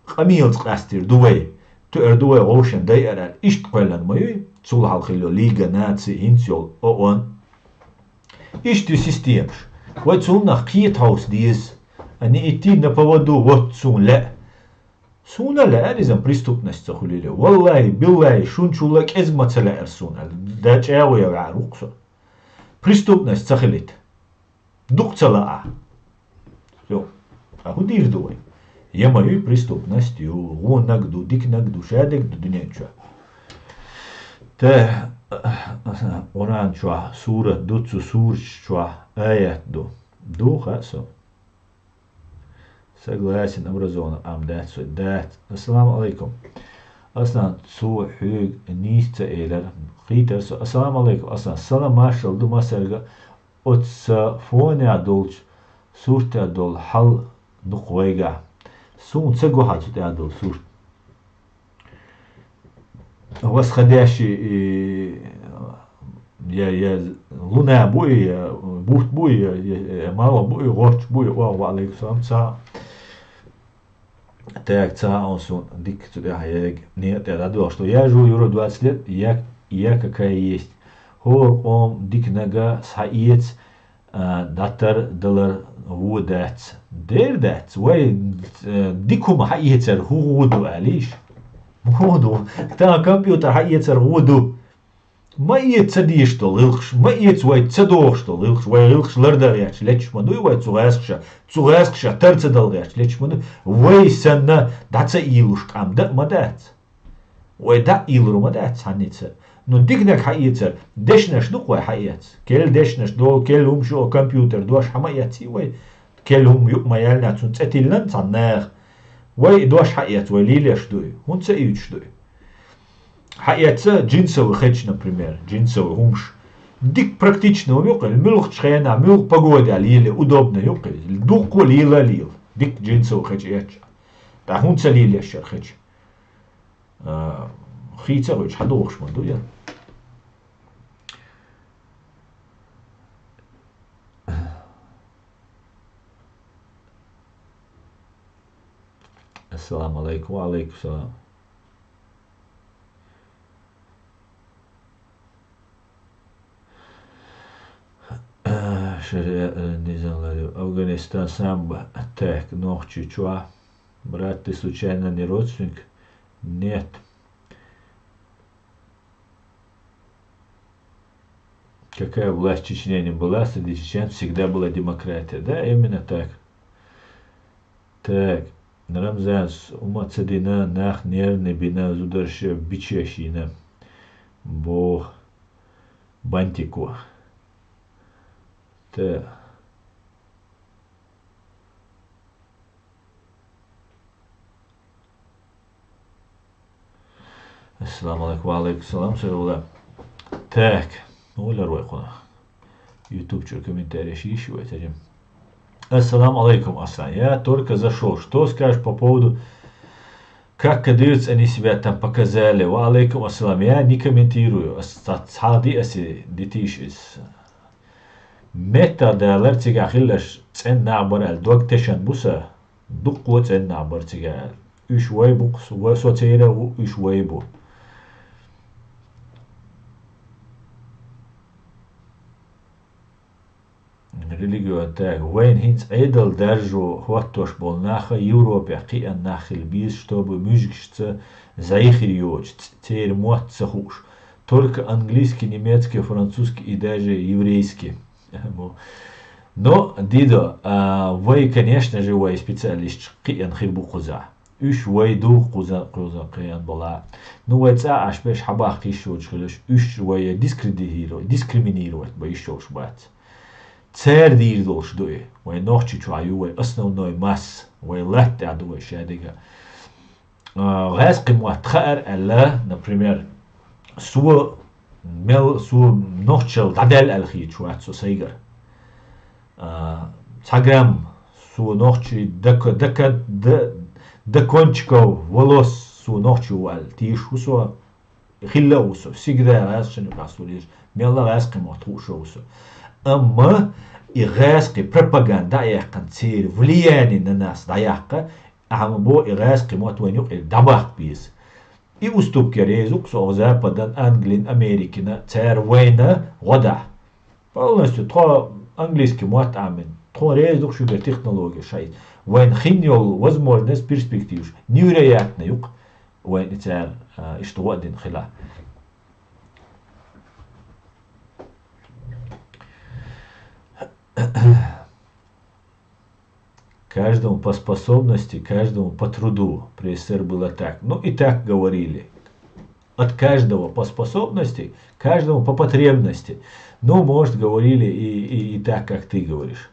قميل تقاستير دوي تؤر دوي ووشن دايرال إيش تقول مايوي تسول حالخيلو ليغا ناتسي هينسيول أوان إيش تو سيستيمش وتسولنا قيت هاوس ديز أني إتي نبودو وتسون لا سونا لا أريزم преступность خليله والله بالله شونشولك إزمة لا أرسونا دا جاوي يا رقصة преступность خليت دوق تلا يو أهو دير دوي يما يو преступность يو غو نقدو ديك نقدو شادك دو دنيا شو تا قرآن شو سورة دوتسو سور شو آيات دو خاصو Согласен, образован, дат. Ассаламу алейкум. Аслан, су, хюг, нисца, эйлер, хитер, ассаламу алейкум. Аслан, салам машал, ду масерга, отса, фоне адолч, сурте адол, хал, нухвайга. Сун, цегу хачите адол, сурт. Восходящий, я луна буй, бухт буй, мало буй, горч буй, ва алейкум салам, Так, он дик туда нет, я думал, что я живу юро 20 лет, я какая есть. Хор он дик нага саиец датар доллар вудац. Дердац, вай дикум хаиецер худу алиш. Худу. Та компьютер хаиецер худу. ما يتصديش طلقش ما يتوي تصدوش طلقش ويلقش لردغيش ليش مدو وي تسوغاسكش ترتصدلغيش ليش مدو وي سنة داتس إيلوش قام دا مدات وي دا إيلرو مدات هنيتس نو ديكنك حقيتر دشنش دوق وي حقيت كل دشنش دو كل هم شو كمبيوتر دوش حمايتي وي كل هم يق ما يلنا تنتتلن صناغ وي دوش حقيت وي ليلش دوي هون تسيوش دوي حقيقة джинсовый хэч, например, джинсовый хумш. Дик практично юкал, милх чхена, милх погода лиле, удобно юкал. Дуку лила лил. Дик джинсовый хэч яч. Та хунца лиле шер хэч. Хица хэч, хадохш ман дуя. Ассаламу алейкум, алейкум салам. Афганистан сам так ночью чуа. Брат, ты случайно не родственник? Нет. Какая власть в Чечне не была, среди чечен всегда была демократия. Да, именно так. Так, Рамзан, умацадина, нах, нервный, бина, зударша, бичащина. Бог, бантику. Так. Ассаламу алейкум, алейкум салам, сараула. Так, оля ройкуна. Ютубчик комментарий ищет этим. Ассаламу алейкум, Асан. Я только зашел. Что скажешь по поводу, как кадырцы они себя там показали? Ва алейкум ассалам. Я не комментирую. Ацхади аси детиш из متى دالر تيجا خلش تسن عبر الدوق تشن بوسا دق تسن عبر تيجا إيش ويبوكس وسوتيرا وإيش ويبو ريليجيو تاع وين هينز ايدل درجو هوتوش بولناخا يوروبيا قي الناخ البيز شتوب ميوزيكشت زايخريوج تير موت سخوش только английский, немецкий, французский и даже еврейский. Но, Дидо, вы, конечно же, вы специалист, киян хибу куза. Үш вайду куза киян была. Ну, вы ца аш беш хабах кишоч хилеш. Үш вай дискриминировать байшош бат. Цер дир долш дуе. Вай нохчи чуаю вай основной масс. Вай лат адуе шадига. Газки муатхар алла, например, су нохчел дадел алхи чуат су сайгар. Цаграм су нохчи до кончиков волос су нохчу ал тишу су خلاوسو всегда расшин расулиш мелла расқи мотушоусо amma и расқи пропаганда яққан цер влияние на нас даяққа амбо и расқи мотванюк и дабах бис и уступки резук со западан Англин Америкина цер война года полностью то английский мот амин то резук шугар технология шай войн хиньол возможность перспектив невероятно юк وين تعال اشتغل دين خلا каждому по способности, каждому по труду. При СССР было так. Ну и так говорили. От каждого по способности, каждому по потребности. Ну, может, говорили и так, как ты говоришь.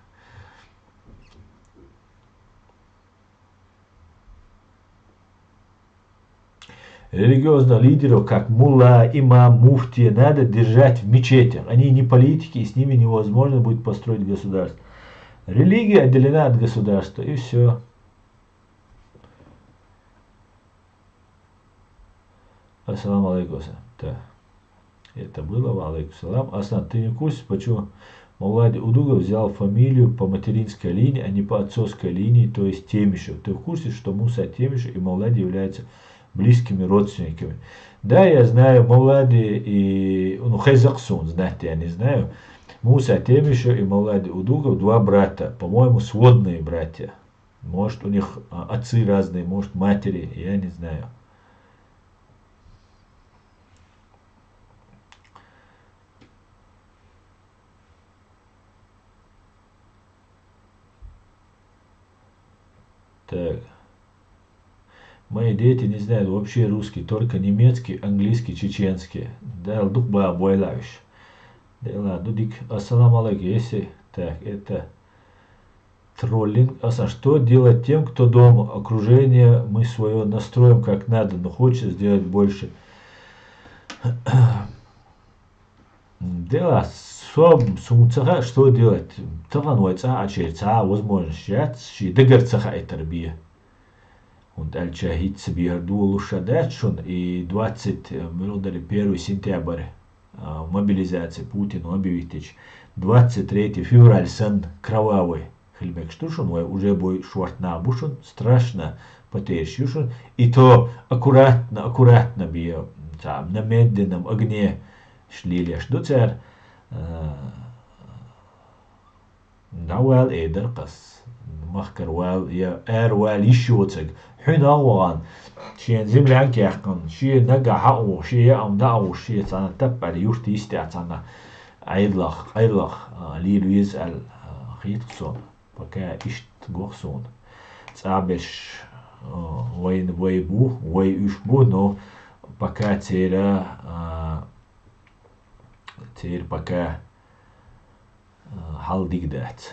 Религиозных лидеров, как мулла, имам, муфти, надо держать в мечетях. Они не политики, и с ними невозможно будет построить государство. Религия отделена от государства, и все. Ассаламу алейкум. Да. Это было, алейкум салам. Асан, ты не в курсе, почему Мавлади Удугов взял фамилию по материнской линии, а не по отцовской линии, то есть Темишев? Ты в курсе, что Муса Темишев и Мавлади являются близкими родственниками? Да, я знаю, Мавлади и Хайзаксун, знаете, я не знаю. Муса Темишев и Мавлади Удугов два брата, по-моему, сводные братья. Может, у них отцы разные, может, матери, я не знаю. Так. Мои дети не знают вообще русский, только немецкий, английский, чеченский. Да, дух бы обойлавишь. Да ладно, дик, ассаламу алейкум, если так, это троллинг. Асан, что делать тем, кто дома? Окружение мы свое настроим как надо, но хочется сделать больше. Да, что делать? Тагануйца, ачельца, возможно, сейчас, дегерцаха и тарбия. Und al-Shahid Сабиардул Шадачун и 21 сентябрь мобилизация Путин объявить 23 февраль сан кровавый хлебек штушун уже бой швартна бушун страшно потерщушун и то аккуратно бьё там на медленном огне шли лишь до царь давал эдер кас махкар вал я вал еще цег حين أغوان شيء زملان كيحكم شيء نجا حقه شيء أم دعوه شيء أنا تبع ليوشتي يستعت أنا عيلخ ليلو يسأل خيتكسون بكا إشت غوخسون تعبش وين ويبو ويشبو نو بكا تيرا تير بكا حال ديجدات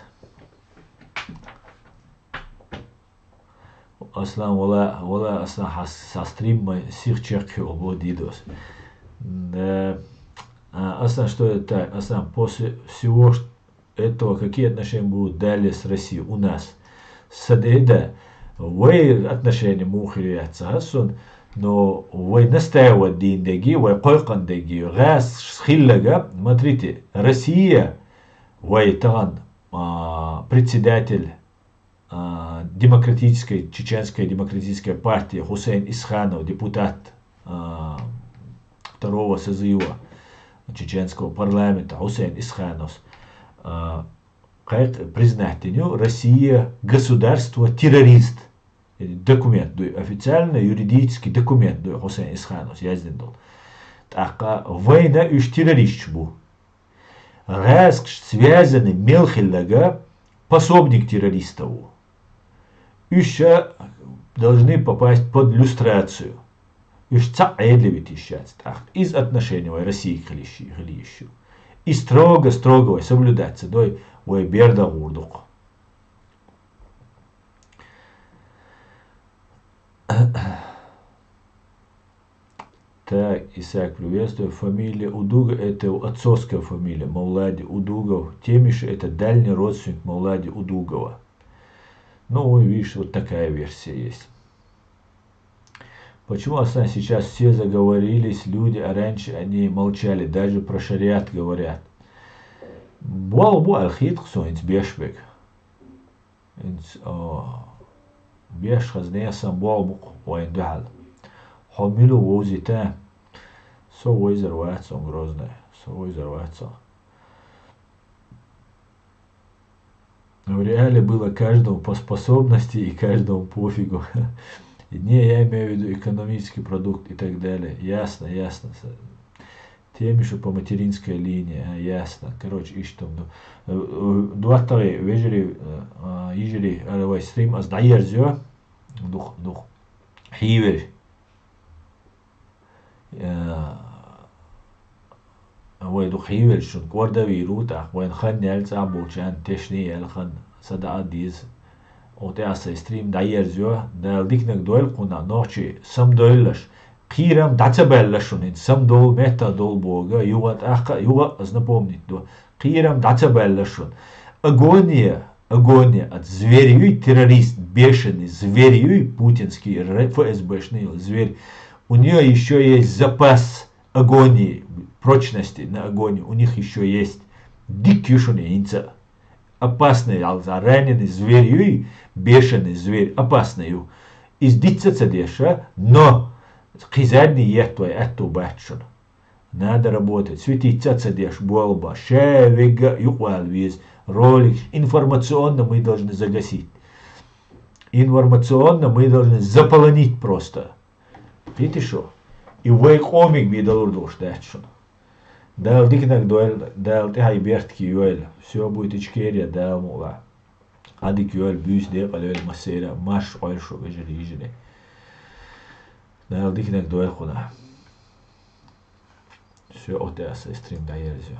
Аслан вала аслан састрим мы сирчерки ободидос. Аслан, что это? Аслан, после всего этого какие отношения будут далее с Россией у нас? Садеда, вы отношения мухирятся, аслан, но вы настаивают диндеги, вы койкандеги, газ схиллага, смотрите, Россия, вы таган председатель демократической, чеченской демократической партии Хусейн Исханов, депутат второго созыва чеченского парламента Хусейн Исханов, признать Россия государство-террорист. Документ, официальный юридический документ Хусейн Исханов, яздендол. Так, война уж террорист был. Раз связанный мелхиллага пособник террористов. Еще должны попасть под люстрацию. Из отношений России к Хлищу. И строго соблюдаться. Дой берда урдук. Так, Исаак, приветствую. Фамилия Удуга это отцовская фамилия. Мавлади Удугов. Темиши это дальний родственник Мавлади Удугова. Ну, видишь, вот такая версия есть. Почему основно сейчас все заговорились люди, а раньше они молчали, даже про шариат говорят. Бу алхит хсоинц бешбек. Беш хазнеясан буалбук вайндахал. Хомилу возита. Совой зарваться, он грозный. Совой зарваться. В реале было каждому по способности и каждому пофигу. Не, я имею в виду экономический продукт и так далее. Ясно, ясно. Теми, что по материнской линии, ясно. Короче, и что? Дуатары, ежели, алавай стрим, аз дайерзё, дух, хивер. Авай дух хивер, шун кварда вирута, вайн хан нялц абучан, тешни ялхан, сада адиз. Oteasa stream dayerзё, да дикнак дойл куна ночи сам дойлаш. Қирам дацабеллашунин сам дол мета дол бога югат аха юга напомнить до. Қирам дацабеллашун. Агония от зверюй террорист, бешеный зверюй путинский ФСБшный зверь. У нее еще есть запас агонии, прочности на агонию. У них еще есть дикюшуни инца. Опасный, раненый зверь, бешеный зверь, опасный. Из дитца деша, но хизадни ехтвай эту бачун. Надо работать. Светиться цадеш, болба, шевига, юквал виз, ролик. Информационно мы должны загасить. Информационно мы должны заполонить просто. Видите что? И вейкомик бидалур душдачун. Дал дикнак дуэль, дал ты хайбертки юэль. Все будет ичкерия дал мула. Адик юэль бюс деп алюэль массейра. Маш ойшу вежели. Дал дикнак дуэль хуна. Все отеаса стрим да ерзю.